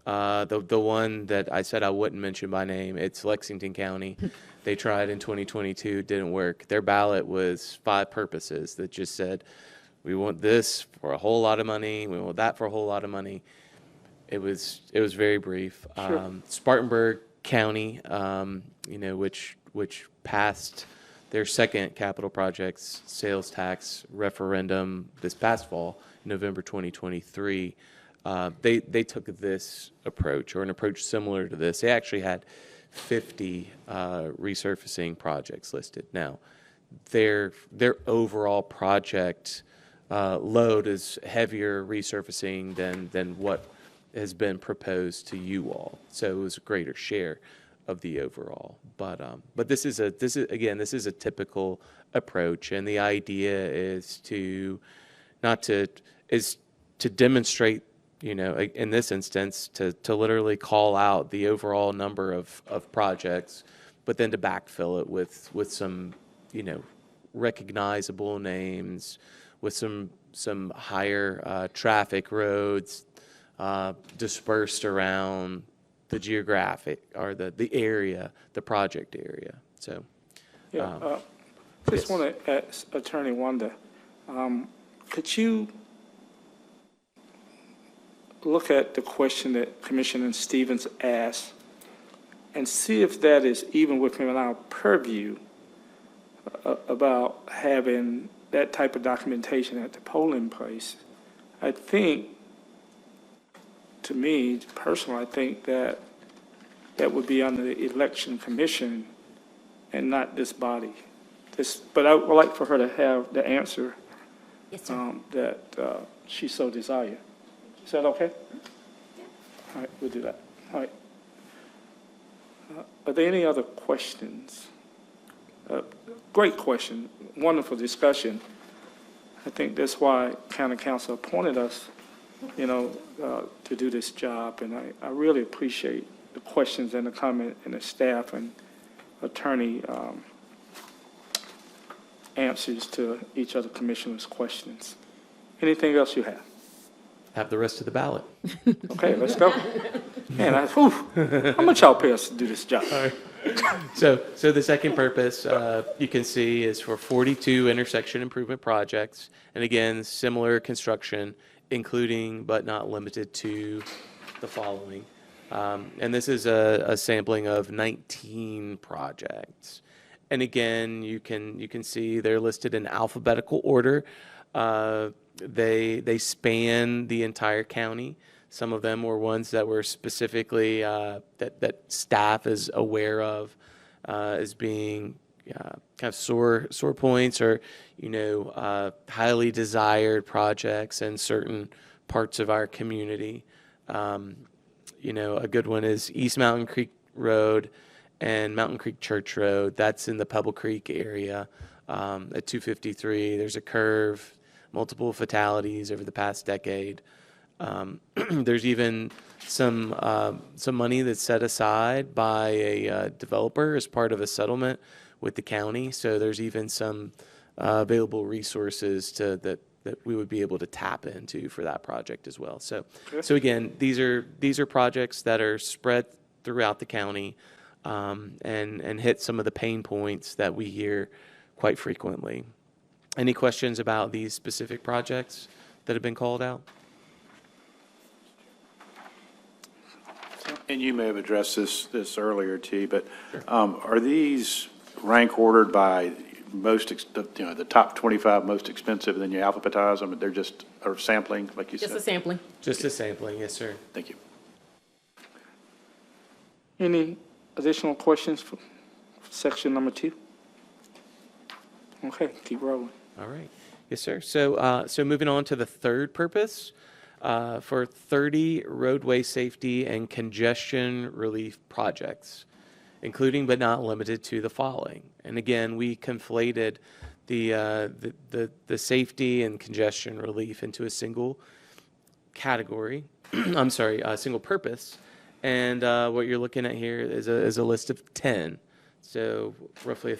The one that I said I wouldn't mention by name, it's Lexington County. They tried in 2022, didn't work. Their ballot was 5 purposes that just said, we want this for a whole lot of money, we want that for a whole lot of money. It was very brief. Sure. Spartanburg County, which passed their second capital projects sales tax referendum this past fall, November 2023, they took this approach, or an approach similar to this. They actually had 50 resurfacing projects listed. Now, their overall project load is heavier resurfacing than what has been proposed to you all. So it was a greater share of the overall. But this is a typical approach, and the idea is to demonstrate, in this instance, to literally call out the overall number of projects, but then to backfill it with some, recognizable names, with some higher traffic roads dispersed around the geographic or the area, the project area. So, Yeah, just want to ask Attorney Wanda, could you look at the question that Commissioner Stevens asked and see if that is even within our purview about having that type of documentation at the polling place? I think, to me personally, I think that would be under the election commission and not this body. But I would like for her to have the answer Yes, sir. that she so desire. Is that okay? All right, we'll do that. All right. Are there any other questions? Great question, wonderful discussion. I think that's why County Council appointed us, to do this job, and I really appreciate the questions and the comment and the staff and attorney answers to each of the commissioners' questions. Anything else you have? have the rest of the ballot. Okay, let's go. Man, how much y'all pay us to do this job? So the second purpose, you can see, is for 42 intersection improvement projects. And again, similar construction, including but not limited to the following. And this is a sampling of 19 projects. And again, you can see they're listed in alphabetical order. They span the entire county. Some of them were ones that were specifically that staff is aware of as being kind of sore points, or highly desired projects in certain parts of our community. A good one is East Mountain Creek Road and Mountain Creek Church Road. That's in the Pebble Creek area at 253. There's a curve, multiple fatalities over the past decade. There's even some money that's set aside by a developer as part of a settlement with the county. So there's even some available resources that we would be able to tap into for that project as well. So again, these are projects that are spread throughout the county, and hit some of the pain points that we hear quite frequently. Any questions about these specific projects that have been called out? And you may have addressed this earlier, T, but are these rank ordered by the top 25 most expensive, and then you alphabetize them, and they're just a sampling, like you said? Just a sampling. Just a sampling, yes, sir. Thank you. Any additional questions for section number 2? Okay, keep rolling. All right. Yes, sir. So moving on to the third purpose, for 30 roadway safety and congestion relief projects, including but not limited to the following. And again, we conflated the safety and congestion relief into a single category. I'm sorry, a single purpose. And what you're looking at here is a list of 10. So roughly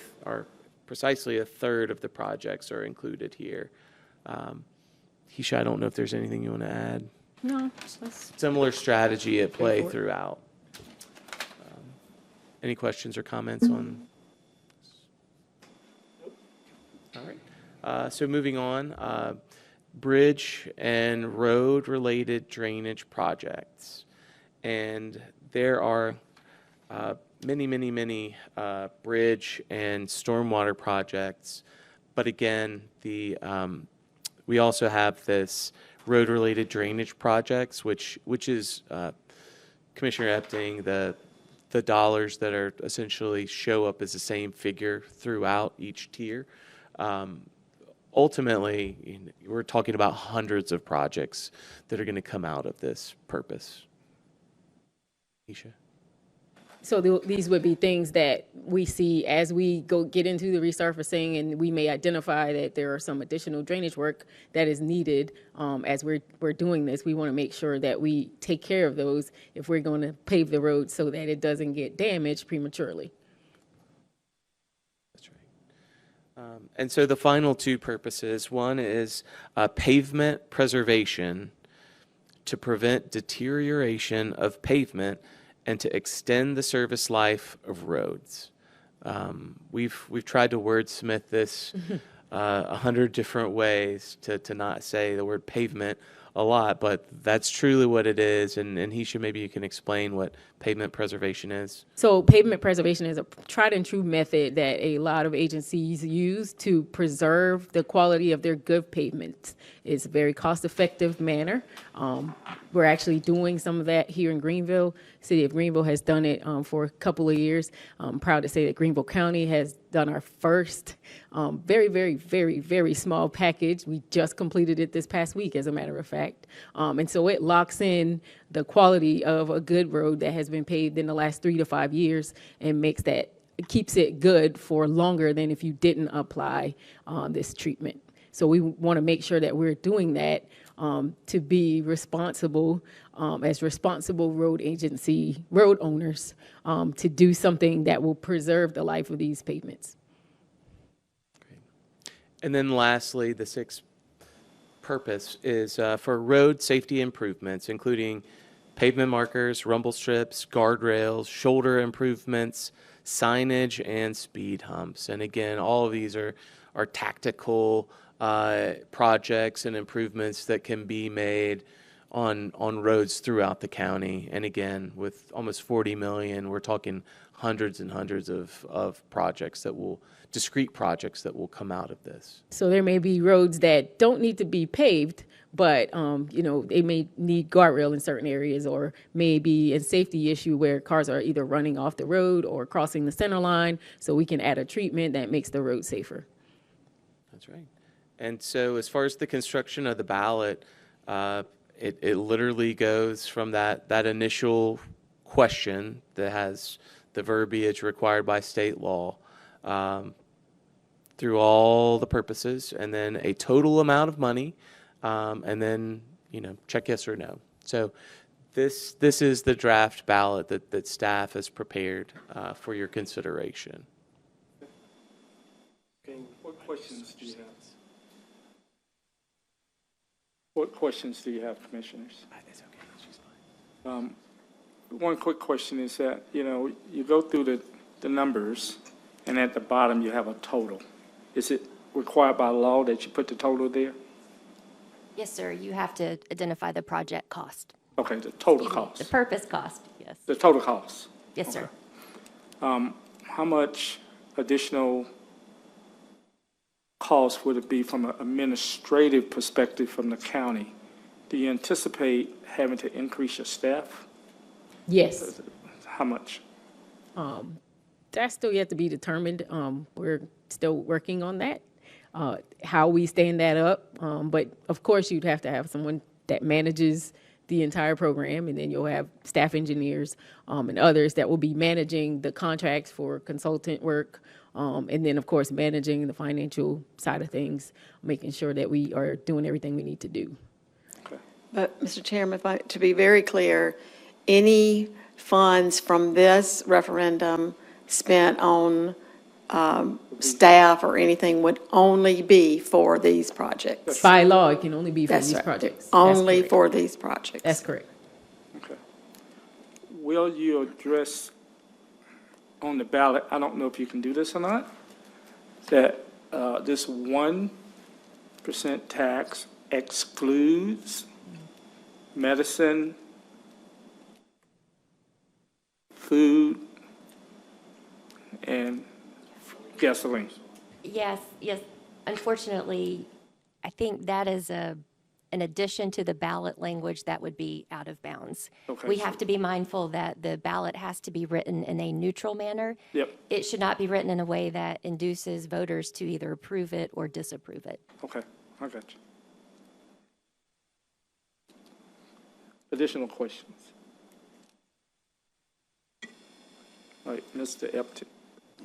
precisely a third of the projects are included here. Hisha, I don't know if there's anything you want to add. No. Similar strategy at play throughout. Any questions or comments on? All right. So moving on, bridge and road-related drainage projects. And there are many bridge and stormwater projects. But again, we also have this road-related drainage projects, which is Commissioner Epting, the dollars that are essentially show up as the same figure throughout each tier. Ultimately, we're talking about hundreds of projects that are going to come out of this purpose. Hisha? So these would be things that we see as we get into the resurfacing, and we may identify that there are some additional drainage work that is needed as we're doing this. We want to make sure that we take care of those if we're going to pave the road so that it doesn't get damaged prematurely. That's right. And so the final two purposes, one is pavement preservation to prevent deterioration of pavement and to extend the service life of roads. We've tried to wordsmith this 100 different ways to not say the word pavement a lot, but that's truly what it is. And Hisha, maybe you can explain what pavement preservation is. So pavement preservation is a tried and true method that a lot of agencies use to preserve the quality of their good pavements. It's a very cost-effective manner. We're actually doing some of that here in Greenville. City of Greenville has done it for a couple of years. I'm proud to say that Greenville County has done our first very small package. We just completed it this past week, as a matter of fact. And so it locks in the quality of a good road that has been paved in the last 3 to 5 years and keeps it good for longer than if you didn't apply this treatment. So we want to make sure that we're doing that to be responsible as responsible road owners, to do something that will preserve the life of these pavements. Great. And then lastly, the sixth purpose is for road safety improvements, including pavement markers, rumble strips, guardrails, shoulder improvements, signage, and speed humps. And again, all of these are tactical projects and improvements that can be made on roads throughout the county. And again, with almost 40 million, we're talking hundreds and hundreds of projects discrete projects that will come out of this. So there may be roads that don't need to be paved, but they may need guardrail in certain areas, or maybe a safety issue where cars are either running off the road or crossing the center line. So we can add a treatment that makes the road safer. That's right. And so as far as the construction of the ballot, it literally goes from that initial question that has the verbiage required by state law through all the purposes, and then a total amount of money, and then check yes or no. So this is the draft ballot that staff has prepared for your consideration. Okay, what questions do you have? What questions do you have, commissioners? One quick question is that, you go through the numbers, and at the bottom you have a total. Is it required by law that you put the total there? Yes, sir, you have to identify the project cost. Okay, the total Excuse me, The cost. purpose cost, yes. The total cost. Yes, sir. How much additional cost would it be from an administrative perspective from the county? Do you anticipate having to increase your staff? Yes. How much? That's still yet to be determined. We're still working on that, how we stand that up. But of course, you'd have to have someone that manages the entire program, and then you'll have staff engineers and others that will be managing the contracts for consultant work, and then, of course, managing the financial side of things, making sure that we are doing everything we need to do. But, Mr. Chairman, to be very clear, any funds from this referendum spent on staff or anything would only be for these projects. By law, it can only be for That's these right. projects. That's Only correct. for these projects. That's correct. Okay. Will you address on the ballot, I don't know if you can do this or not, that this 1% tax excludes medicine, food, and gasoline? Yes, yes. Unfortunately, I think that is an addition to the ballot language that would be out of bounds. Okay, We so- have to be mindful that the ballot has to be written in a neutral manner. Yep, It should not be written in a way that induces voters to either approve it or disapprove it. okay, I got you. Additional questions? All right, Mr. Epton.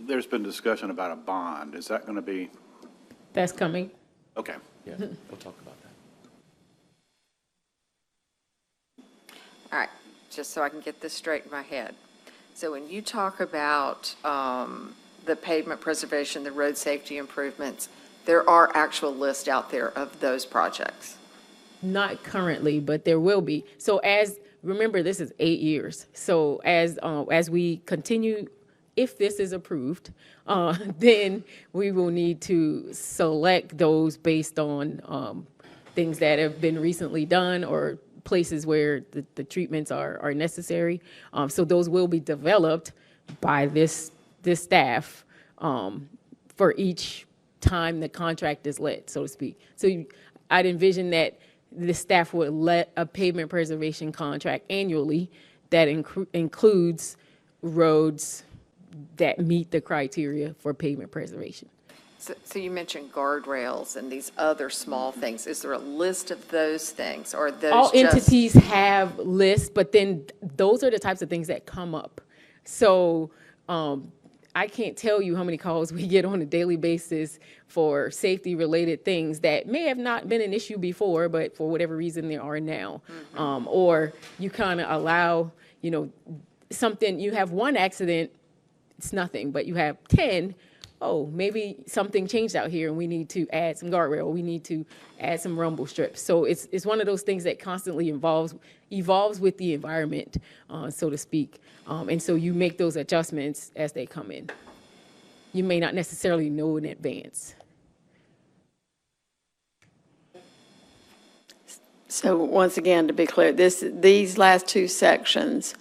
There's been discussion about a bond. Is that going to be, That's coming. okay. Yeah, we'll talk about that. All right, just so I can get this straight in my head. So when you talk about the pavement preservation, the road safety improvements, there are actual lists out there of those projects. Not currently, but there will be. So remember, this is 8 years. So as we continue, if this is approved, then we will need to select those based on things that have been recently done or places where the treatments are necessary. So those will be developed by this staff for each time the contract is let, so to speak. So I'd envision that the staff would let a pavement preservation contract annually that includes roads that meet the criteria for pavement preservation. So you mentioned guardrails and these other small things. Is there a list of those things, or are those All just? entities have lists, but then those are the types of things that come up. So I can't tell you how many calls we get on a daily basis for safety-related things that may have not been an issue before, but for whatever reason they are now. Or you kind of allow, something, you have one accident, it's nothing, but you have 10, maybe something changed out here and we need to add some guardrail, we need to add some rumble strips. So it's one of those things that constantly evolves with the environment, so to speak. And so you make those adjustments as they come in. You may not necessarily know in advance. So once again, to be clear, these last two sections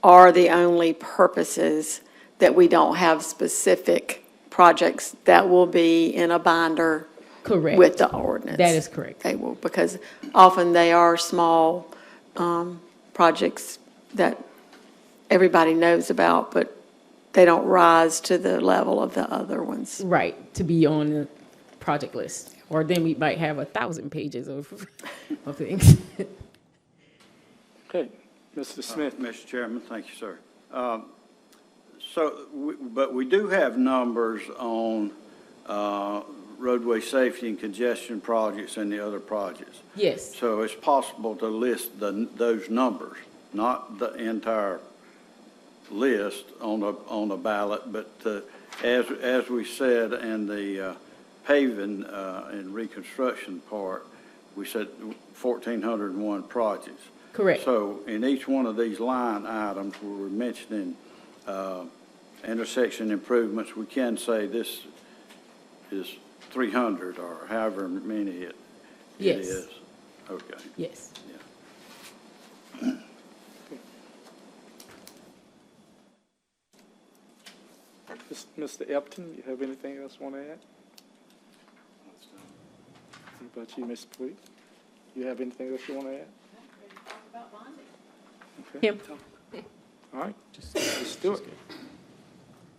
are the only purposes that we don't have specific projects that will be in a binder Correct. with the ordinance. That is correct. They will, because often they are small projects that everybody knows about, but they don't rise to the level of the other ones. Right, to be on the project list. Or then we might have 1,000 pages of things. Okay, Mr. Smith. Mr. Chairman, thank you, sir. But we do have numbers on roadway safety and congestion projects and the other projects. Yes, So it's possible to list those numbers, not the entire list on the ballot, but as we said in the paving and reconstruction part, we said 1,401 projects. correct. So in each one of these line items, where we're mentioning intersection improvements, we can say this is 300 or however many it Yes. is. Okay. Yes. Mr. Epton, you have anything else you want to add? What about you, Ms. Please? You have anything else you want to add? Okay. Kim? All right, let's do it.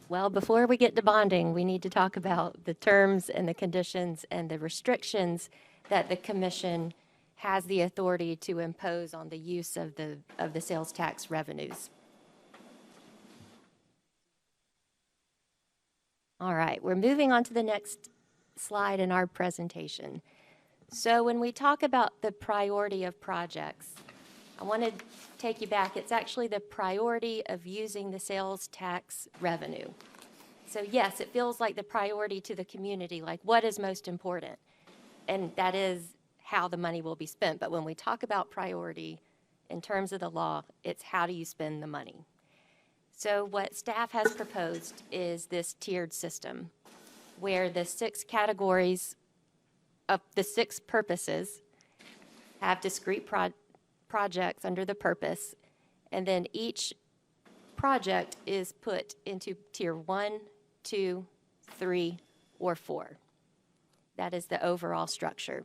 Well, before we get to bonding, we need to talk about the terms and the conditions and the restrictions that the commission has the authority to impose on the use of the sales tax revenues. All right, we're moving on to the next slide in our presentation. So when we talk about the priority of projects, I want to take you back. It's actually the priority of using the sales tax revenue. So yes, it feels like the priority to the community, like what is most important? And that is how the money will be spent. But when we talk about priority in terms of the law, it's how do you spend the money? So what staff has proposed is this tiered system where the 6 categories of the 6 purposes have discrete projects under the purpose, and then each project is put into tier 1, 2, 3, or 4. That is the overall structure.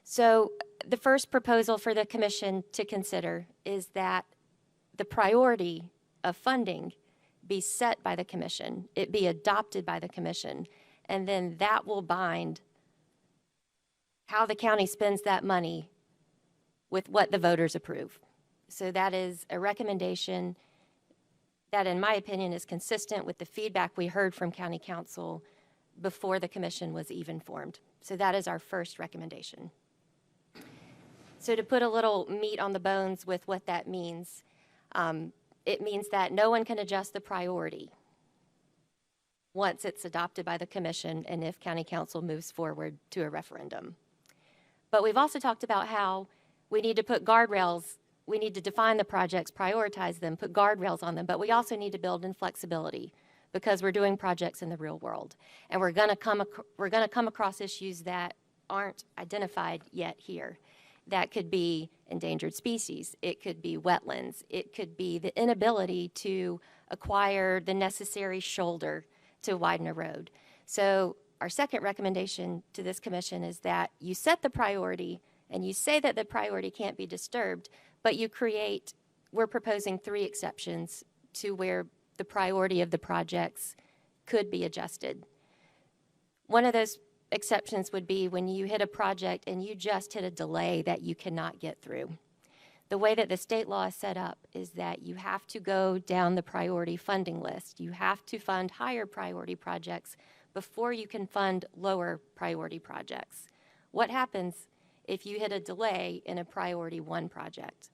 So the first proposal for the commission to consider is that the priority of funding be set by the commission, it be adopted by the commission, and then that will bind how the county spends that money with what the voters approve. So that is a recommendation that, in my opinion, is consistent with the feedback we heard from county council before the commission was even formed. So that is our first recommendation. So to put a little meat on the bones with what that means, it means that no one can adjust the priority once it's adopted by the commission and if county council moves forward to a referendum. But we've also talked about how we need to put guardrails, we need to define the projects, prioritize them, put guardrails on them, but we also need to build in flexibility because we're doing projects in the real world. And we're gonna come across issues that aren't identified yet here. That could be endangered species, it could be wetlands, it could be the inability to acquire the necessary shoulder to widen a road. So our second recommendation to this commission is that you set the priority and you say that the priority can't be disturbed, but you create, we're proposing 3 exceptions to where the priority of the projects could be adjusted. One of those exceptions would be when you hit a project and you just hit a delay that you cannot get through. The way that the state law is set up is that you have to go down the priority funding list. You have to fund higher priority projects before you can fund lower priority projects. What happens if you hit a delay in a priority 1 project?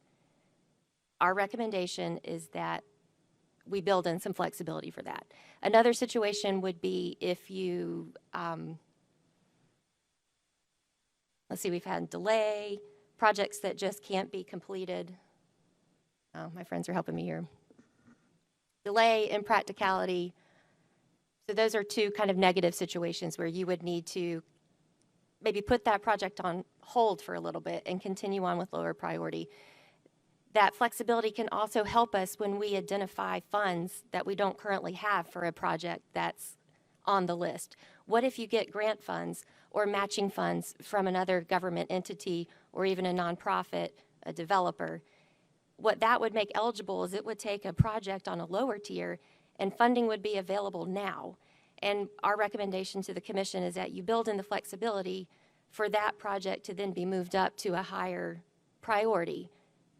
Our recommendation is that we build in some flexibility for that. Another situation would be if you, let's see, we've had delay, projects that just can't be completed. Oh, my friends are helping me here. Delay, impracticality. So those are 2 kind of negative situations where you would need to maybe put that project on hold for a little bit and continue on with lower priority. That flexibility can also help us when we identify funds that we don't currently have for a project that's on the list. What if you get grant funds or matching funds from another government entity or even a nonprofit, a developer? What that would make eligible is it would take a project on a lower tier and funding would be available now. And our recommendation to the commission is that you build in the flexibility for that project to then be moved up to a higher priority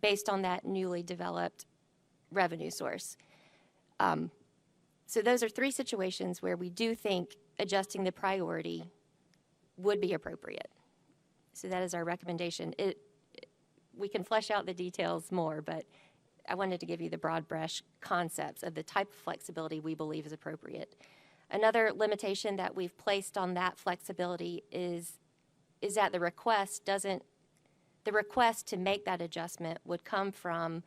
based on that newly developed revenue source. So those are 3 situations where we do think adjusting the priority would be appropriate. So that is our recommendation. We can flesh out the details more, but I wanted to give you the broad brush concepts of the type of flexibility we believe is appropriate. Another limitation that we've placed on that flexibility is that the request to make that adjustment would come from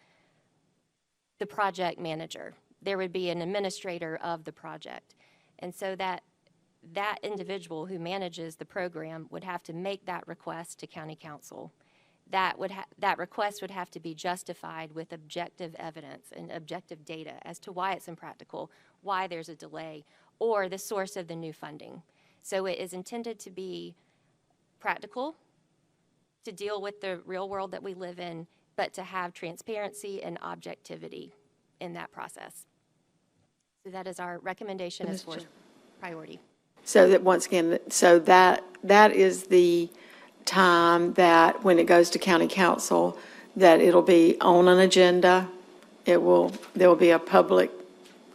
the project manager. There would be an administrator of the project. And so that individual who manages the program would have to make that request to county council. That request would have to be justified with objective evidence and objective data as to why it's impractical, why there's a delay, or the source of the new funding. So it is intended to be practical, to deal with the real world that we live in, but to have transparency and objectivity in that process. So that is our recommendation as for priority. So that, once again, so that is the time that when it goes to county council, that it'll be on an agenda. There will be a public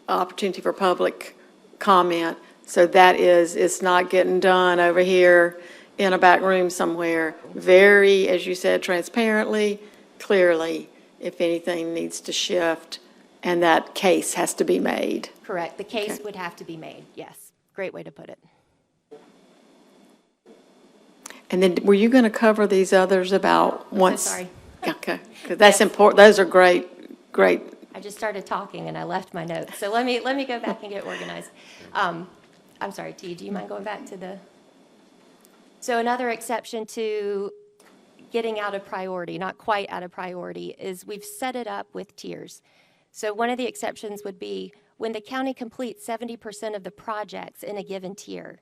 opportunity for public comment. So that is, it's not getting done over here in a back room somewhere. Very, as you said, transparently, clearly, if anything needs to shift, and that case has to be made. Correct. The case would have to be made, yes. Great way to put it. And then, were you going to cover these others about once? Sorry. Okay, because that's important. Those are great. I just started talking and I left my notes. So let me go back and get organized. I'm sorry, T, do you mind going back to the? So another exception to getting out of priority, not quite out of priority, is we've set it up with tiers. So one of the exceptions would be when the county completes 70% of the projects in a given tier.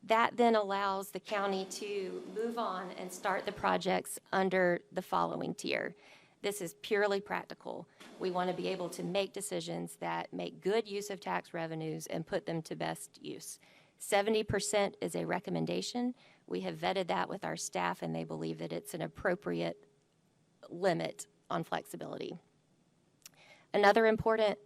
That then allows the county to move on and start the projects under the following tier. This is purely practical. We want to be able to make decisions that make good use of tax revenues and put them to best use. 70% is a recommendation. We have vetted that with our staff, and they believe that it's an appropriate limit on flexibility. Another important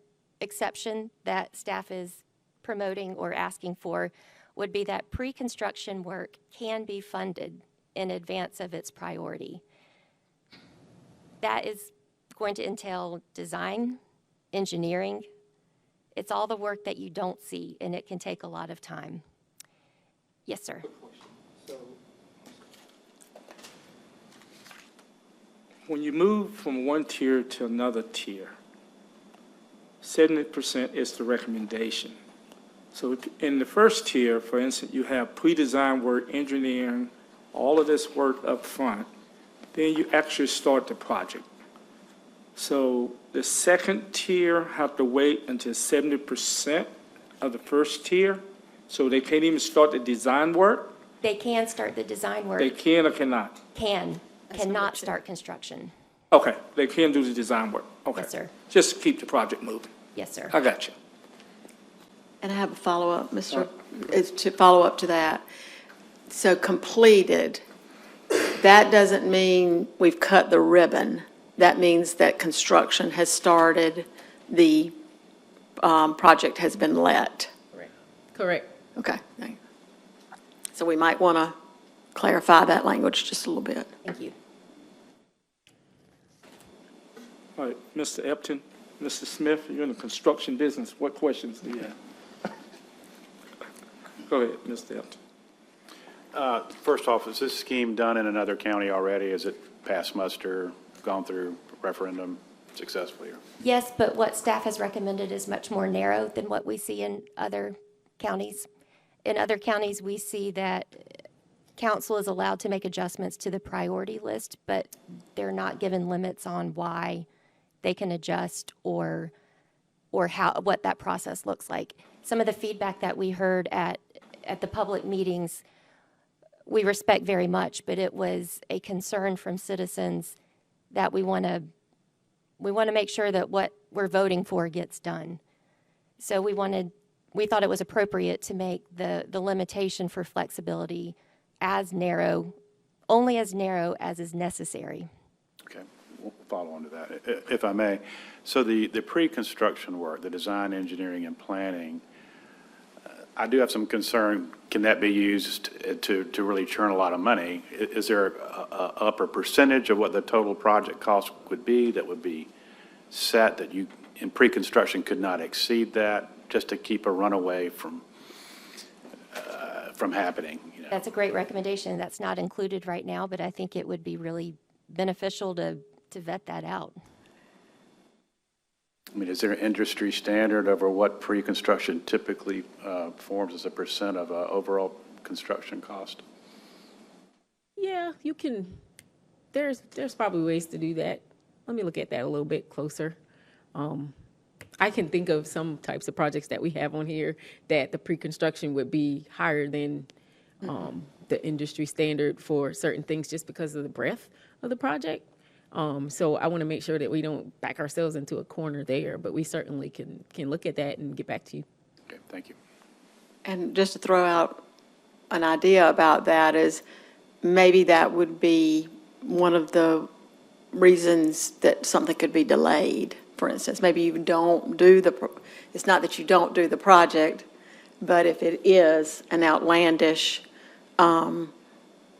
exception that staff is promoting or asking for would be that pre-construction work can be funded in advance of its priority. That is going to entail design, engineering. It's all the work that you don't see, and it can take a lot of time. Yes, sir. When you move from one tier to another tier, 70% is the recommendation. So in the first tier, for instance, you have pre-design work, engineering, all of this work up front. Then you actually start the project. So the second tier have to wait until 70% of the first tier, so they can't even start the design work? They can start the design work. They can or cannot? Cannot start construction. Okay, they can do the design work. Okay. Yes, sir. Just to keep the project moving. Yes, sir. I got you. And I have a follow-up, to follow up to that. So completed, that doesn't mean we've cut the ribbon. That means that construction has started, the project has been let. Correct. Okay. Thank you. So we might want to clarify that language just a little bit. Thank you. All right, Mr. Epton, Mr. Smith, you're in the construction business. What questions do you have? Go ahead, Mr. Epton. First off, is this scheme done in another county already? Is it passed muster, gone through referendum successfully? Yes, but what staff has recommended is much more narrow than what we see in other counties. In other counties, we see that council is allowed to make adjustments to the priority list, but they're not given limits on why they can adjust or what that process looks like. Some of the feedback that we heard at the public meetings, we respect very much, but it was a concern from citizens that we want to make sure that what we're voting for gets done. So we thought it was appropriate to make the limitation for flexibility only as narrow as is necessary. Okay, we'll follow on to that, if I may. So the pre-construction work, the design, engineering, and planning, I do have some concern, can that be used to really churn a lot of money? Is there a upper percentage of what the total project cost would be that would be set that you, in pre-construction, could not exceed that, just to keep a runaway from happening? You know? That's a great recommendation. That's not included right now, but I think it would be really beneficial to vet that out. I mean, is there an industry standard over what pre-construction typically forms as a percent of overall construction cost? Yeah, you can, there's probably ways to do that. Let me look at that a little bit closer. I can think of some types of projects that we have on here that the pre-construction would be higher than the industry standard for certain things just because of the breadth of the project. So I want to make sure that we don't back ourselves into a corner there, but we certainly can look at that and get back to you. Okay, thank you. And just to throw out an idea about that is maybe that would be one of the reasons that something could be delayed. For instance, maybe you don't do it's not that you don't do the project, but if it is an outlandish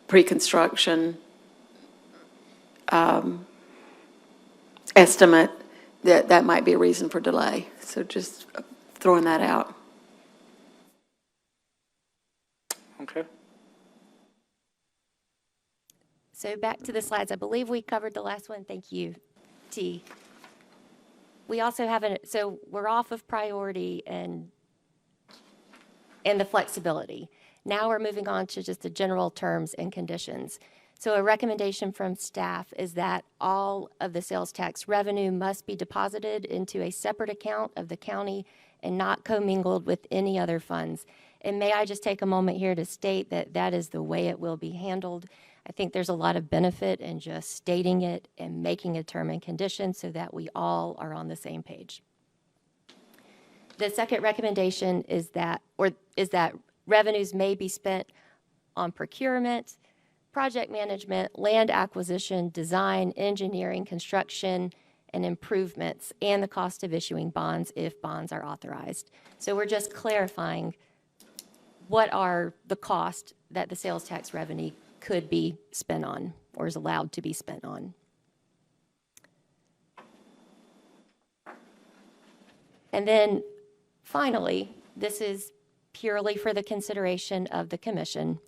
pre-construction estimate, that might be a reason for delay. So just throwing that out. Okay. So back to the slides. I believe we covered the last one. Thank you, T. We also have so we're off of priority and the flexibility. Now we're moving on to just the general terms and conditions. So a recommendation from staff is that all of the sales tax revenue must be deposited into a separate account of the county and not commingled with any other funds. And may I just take a moment here to state that that is the way it will be handled. I think there's a lot of benefit in just stating it and making a term and condition so that we all are on the same page. The second recommendation is that revenues may be spent on procurement, project management, land acquisition, design, engineering, construction, and improvements, and the cost of issuing bonds if bonds are authorized. So we're just clarifying what are the costs that the sales tax revenue could be spent on or is allowed to be spent on. And then finally, this is purely for the consideration of the commission.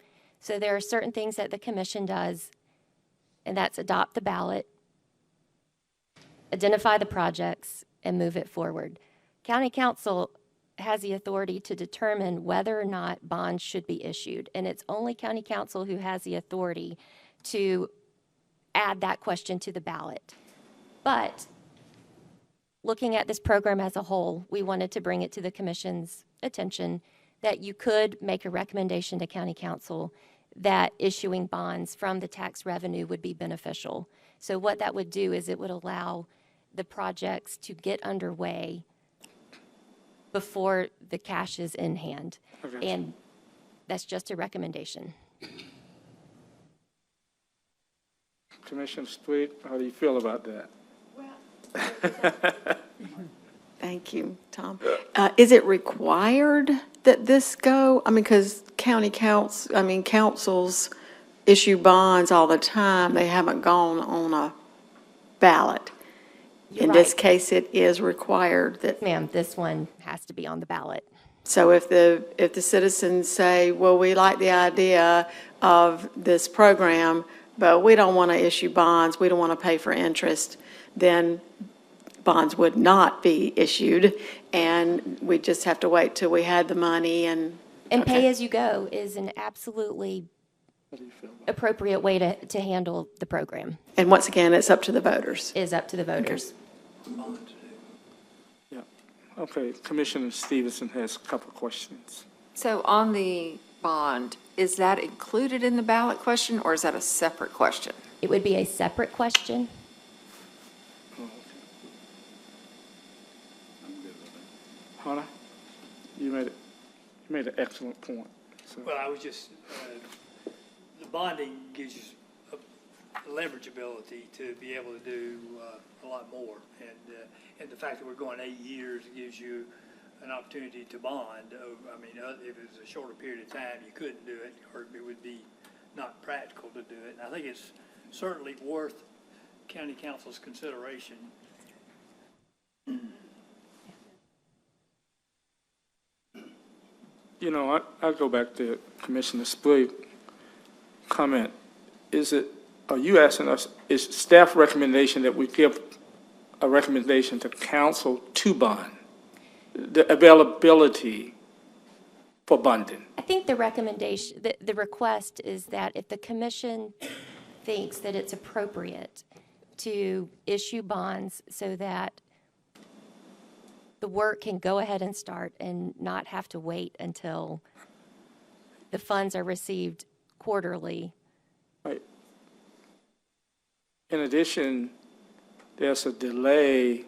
So there are certain things that the commission does, and that's adopt the ballot, identify the projects, and move it forward. County Council has the authority to determine whether or not bonds should be issued, and it's only County Council who has the authority to add that question to the ballot. But looking at this program as a whole, we wanted to bring it to the commission's attention that you could make a recommendation to County Council that issuing bonds from the tax revenue would be beneficial. So what that would do is it would allow the projects to get underway before the cash is in hand. Okay. And that's just a recommendation. Commissioner Street, how do you feel about that? Thank you, Tom. Is it required that this go? I mean, because councils issue bonds all the time. They haven't gone on a ballot. In this case, it is required that. Ma'am, this one has to be on the ballot. So if the citizens say, well, we like the idea of this program, but we don't want to issue bonds, we don't want to pay for interest, then bonds would not be issued, and we just have to wait till we had the money and. And okay. pay as you go is an absolutely appropriate way to handle the program. And once again, it's up to the voters. Is up to the voters. Yeah. Okay, Commissioner Stevenson has a couple of questions. So on the bond, is that included in the ballot question, or is that a separate question? It would be a separate question. Hunter, you made an excellent point. So, Well, I was just, the bonding gives you a leverage ability to be able to do a lot more. And the fact that we're going 8 years gives you an opportunity to bond. I mean, if it was a shorter period of time, you couldn't do it, or it would be not practical to do it. And I think it's certainly worth county council's consideration. You know, I go back to Commissioner Sprague comment. Are you asking us, is staff recommendation that we give a recommendation to council to bond? The availability for bonding? I think the recommendation, the request is that if the commission thinks that it's appropriate to issue bonds so that the work can go ahead and start and not have to wait until the funds are received quarterly. Right. In addition, there's a delay.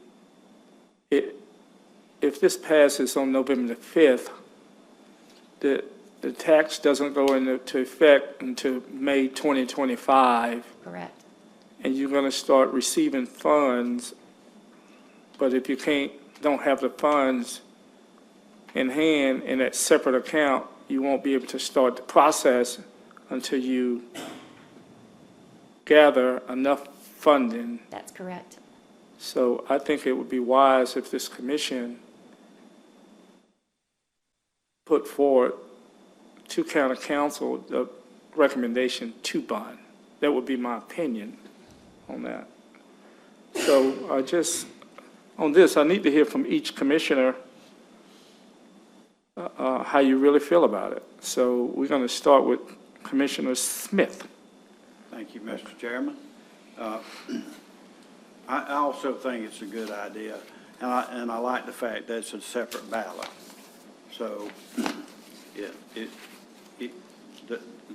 If this passes on November the 5th, the tax doesn't go into effect until May 2025. Correct. And you're going to start receiving funds, but if you don't have the funds in hand in that separate account, you won't be able to start the process until you gather enough funding. That's correct. So I think it would be wise if this commission put forward to county council the recommendation to bond. That would be my opinion on that. So on this, I need to hear from each commissioner how you really feel about it. So we're going to start with Commissioner Smith. Thank you, Mr. Chairman. I also think it's a good idea, and I like the fact that it's a separate ballot. So,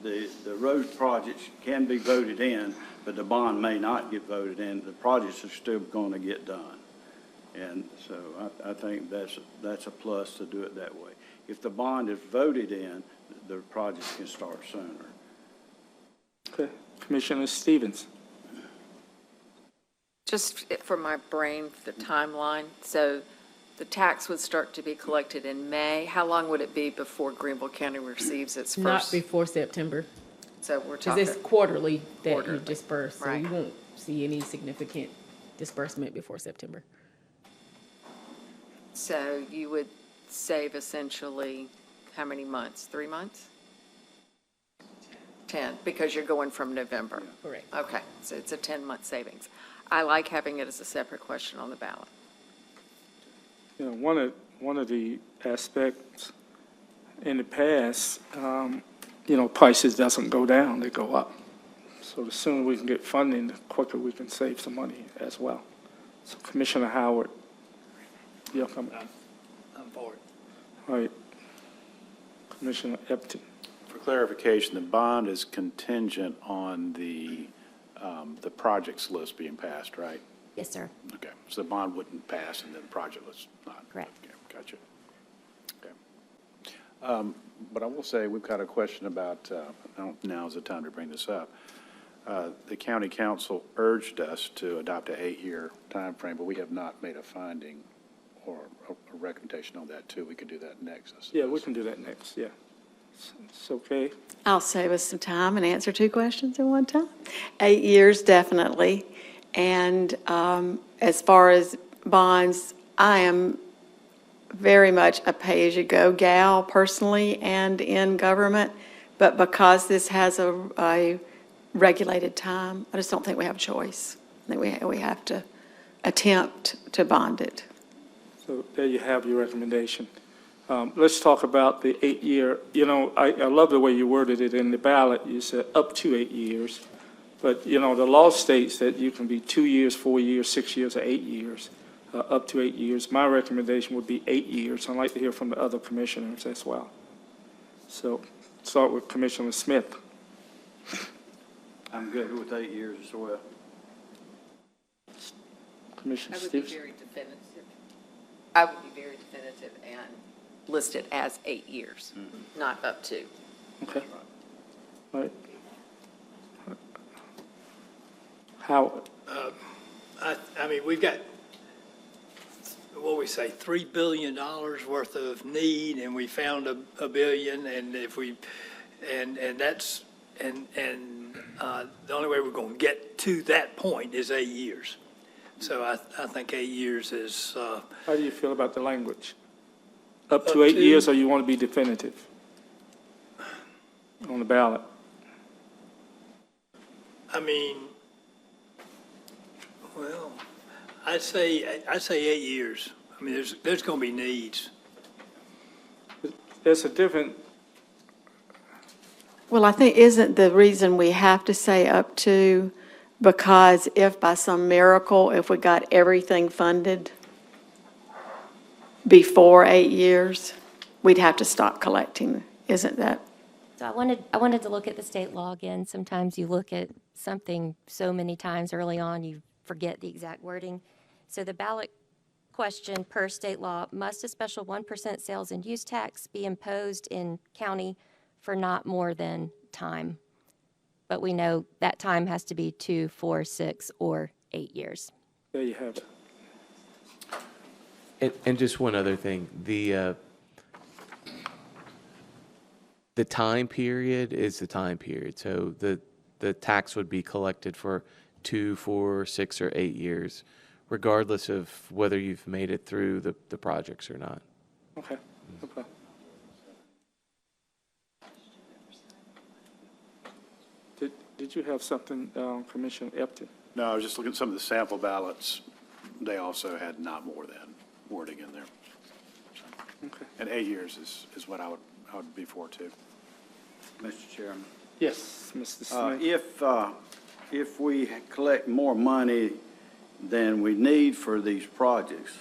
the road projects can be voted in, but the bond may not get voted in. The projects are still going to get done. And so I think that's a plus to do it that way. If the bond is voted in, the project can start sooner. Okay, Commissioner Stevens. Just for my brain, the timeline, so the tax would start to be collected in May. How long would it be before Greenville County receives its Not first? before September, So we're because talking, it's quarterly that you Quarterly, disperse, so right. you won't see any significant disbursement before September. so you would save essentially how many months? 3 months? 10, because you're going from November. Correct. Okay, so it's a 10-month savings. I like having it as a separate question on the ballot. You know, one of the aspects in the past, prices doesn't go down, they go up. So the sooner we can get funding, the quicker we can save some money as well. So Commissioner Howard, you're coming. I'm for it. All right. Commissioner Epton. For clarification, the bond is contingent on the projects list being passed, right? Yes, sir. Okay, so the bond wouldn't pass and then the project list not? Correct. Okay, gotcha. Okay. But I will say, we've got a question about, now is the time to bring this up. The county council urged us to adopt an 8-year time frame, but we have not made a finding or a recommendation on that too. We could do that next. Yeah, we can do that next, yeah. It's okay. I'll save us some time and answer 2 questions at one time. 8 years, definitely. And as far as bonds, I am very much a pay-as-you-go gal personally and in government, but because this has a regulated time, I just don't think we have a choice. I think we have to attempt to bond it. So there you have your recommendation. Let's talk about the 8-year. I love the way you worded it in the ballot. You said up to 8 years. But, the law states that you can be 2 years, 4 years, 6 years, or 8 years, up to 8 years. My recommendation would be 8 years. I'd like to hear from the other commissioners as well. So start with Commissioner Smith. I'm good with 8 years as well. Commissioner I would be Stevens. very definitive. I would be very definitive and list it as 8 years, not up to. Okay. All right. Howard. I mean, we've got what we say, $3 billion worth of need, and we found a billion, and if we, and that's, the only way we're going to get to that point is 8 years. So I think 8 years is, How do you feel about the language? Up to 8 years, or you want to be definitive on the ballot? I mean, well, I'd say 8 years. I mean, there's going to be needs. There's a different, Well, I think, isn't the reason we have to say up to, because if by some miracle, if we got everything funded before 8 years, we'd have to stop collecting, isn't that? So I wanted to look at the state law again. Sometimes you look at something so many times early on, you forget the exact wording. So the ballot question per state law, must a special 1% sales and use tax be imposed in county for not more than time? But we know that time has to be 2, 4, 6, or 8 years. there you have it. And just one other thing, the time period is the time period. So the tax would be collected for 2, 4, 6, or 8 years, regardless of whether you've made it through the projects or not. Okay, okay. Did you have something, Commissioner Epton? No, I was just looking at some of the sample ballots. They also had not more than wording in there. Okay. And 8 years is what I would be for too. Mr. Chairman. Yes, Mr. Smith. If we collect more money than we need for these projects,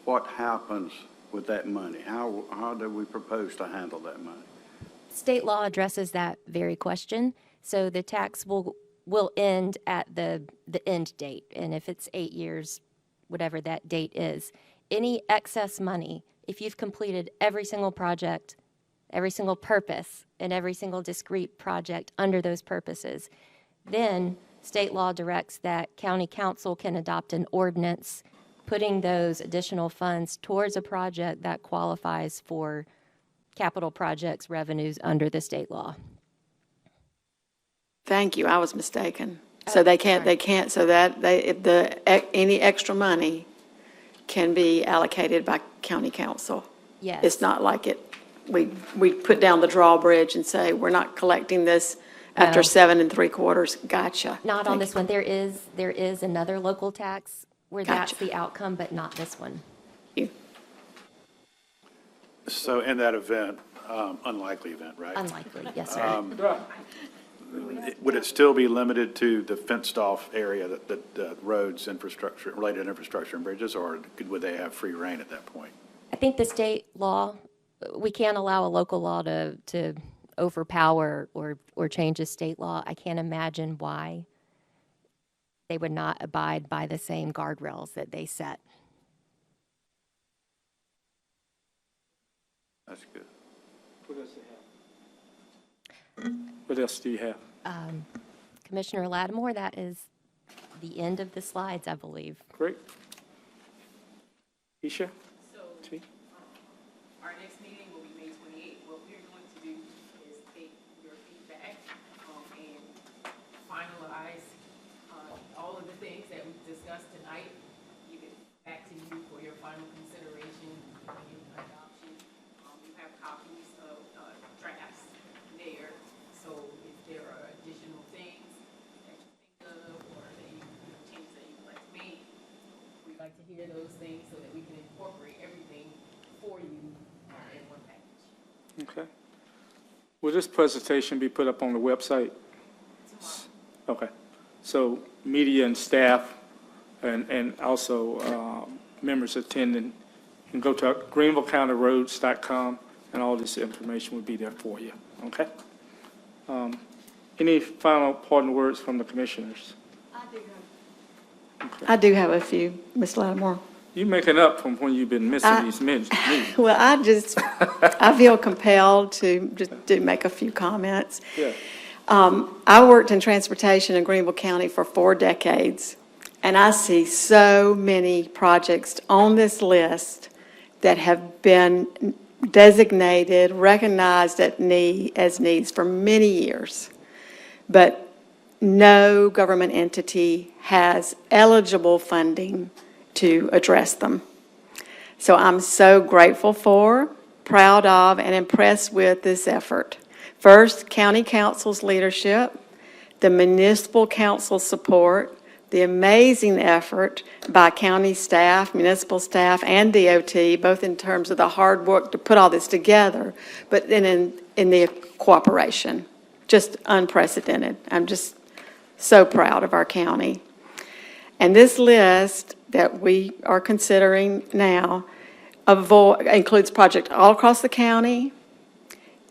what happens with that money? How do we propose to handle that money? State law addresses that very question. So the tax will end at the end date. And if it's 8 years, whatever that date is, any excess money, if you've completed every single project, every single purpose, and every single discrete project under those purposes, then state law directs that county council can adopt an ordinance putting those additional funds towards a project that qualifies for capital projects revenues under the state law. Thank you, I was mistaken. So they can't, so that any extra money can be allocated by county council. Yes. It's not like we put down the drawbridge and say, we're not collecting this after No. 7 3/4. Gotcha. Not on Thank this one. There is another local tax where that's Gotcha. the outcome, but not this one. you. So in that event, unlikely event, right? Unlikely, yes, sir. Would it still be limited to the fenced-off area that roads, infrastructure, related infrastructure and bridges, or would they have free reign at that point? I think the state law, we can't allow a local law to overpower or change a state law. I can't imagine why they would not abide by the same guardrails that they set. That's good. What else do you have? Commissioner Lattimore, that is the end of the slides, I believe. Great. Isha? So, our next meeting will be May 28th. What we're going to do is take your feedback and finalize all of the things that we've discussed tonight, give it back to you for your final consideration and adoption. You have copies of drafts there, so if there are additional things that you think of or that changes that you would like to make, we'd like to hear those things so that we can incorporate everything for you in one package. Okay. Will this presentation be put up on the website? Okay. So media and staff and also members attending can go to greenvillecountyroads.com and all this information will be there for you. Okay? Any final parting words from the commissioners? I do have a few, Ms. Lattimore. You making up from when you've been missing these meetings. Well, I feel compelled to just make a few comments. Yeah. I worked in transportation in Greenville County for 4 decades, And I see so many projects on this list that have been designated, recognized as needs for many years, but no government entity has eligible funding to address them. So I'm so grateful for, proud of, and impressed with this effort. First, County Council's leadership, the Municipal Council's support, the amazing effort by county staff, municipal staff, and DOT, both in terms of the hard work to put all this together, but then in the cooperation. Just unprecedented. I'm just so proud of our county. And this list that we are considering now includes projects all across the county.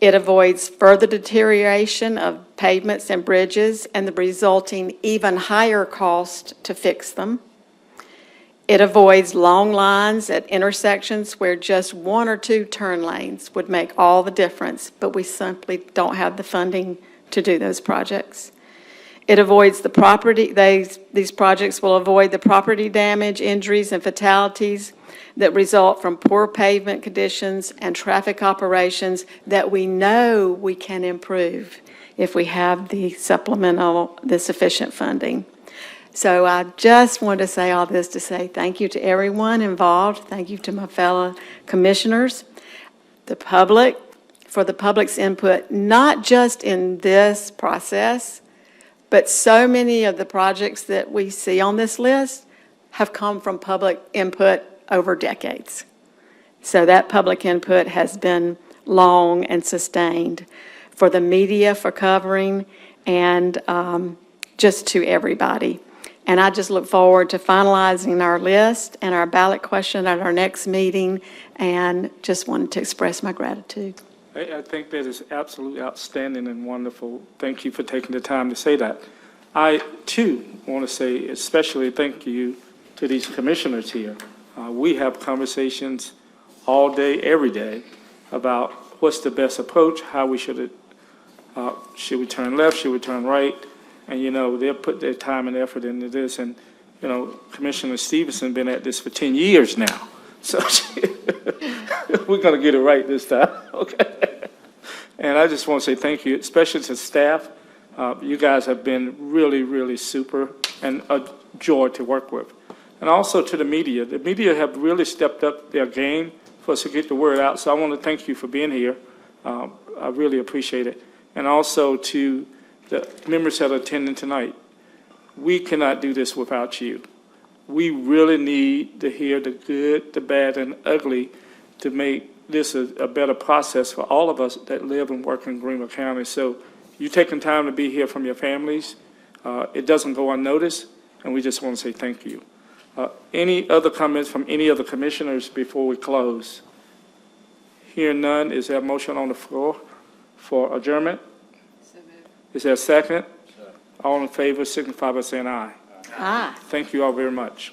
It avoids further deterioration of pavements and bridges and the resulting even higher cost to fix them. It avoids long lines at intersections where just 1 or 2 turn lanes would make all the difference, but we simply don't have the funding to do those projects. It avoids the property, these projects will avoid the property damage, injuries, and fatalities that result from poor pavement conditions and traffic operations that we know we can improve if we have the sufficient funding. So I just want to say all this to say thank you to everyone involved. Thank you to my fellow commissioners, the public, for the public's input, not just in this process, but so many of the projects that we see on this list have come from public input over decades. So that public input has been long and sustained, for the media for covering, and just to everybody. And I just look forward to finalizing our list and our ballot question at our next meeting, and just wanted to express my gratitude. I think that is absolutely outstanding and wonderful. Thank you for taking the time to say that. I, too, want to say especially thank you to these commissioners here. We have conversations all day, every day, about what's the best approach, how we should we turn left, should we turn right? And, you know, they'll put their time and effort into this. And, you know, Commissioner Stevenson been at this for 10 years now. So we're going to get it right this time, okay? And I just want to say thank you, especially to staff. You guys have been really, really super and a joy to work with. And also to the media. The media have really stepped up their game for us to get the word out. So I want to thank you for being here. I really appreciate it. And also to the members that are attending tonight. We cannot do this without you. We really need to hear the good, the bad, and ugly to make this a better process for all of us that live and work in Greenville County. So you taking time to be here from your families, it doesn't go unnoticed, and we just want to say thank you. Any other comments from any of the commissioners before we close? Hearing none, is there a motion on the floor for adjournment? Is there a second? All in favor signify by saying aye. Aye. Thank you all very much.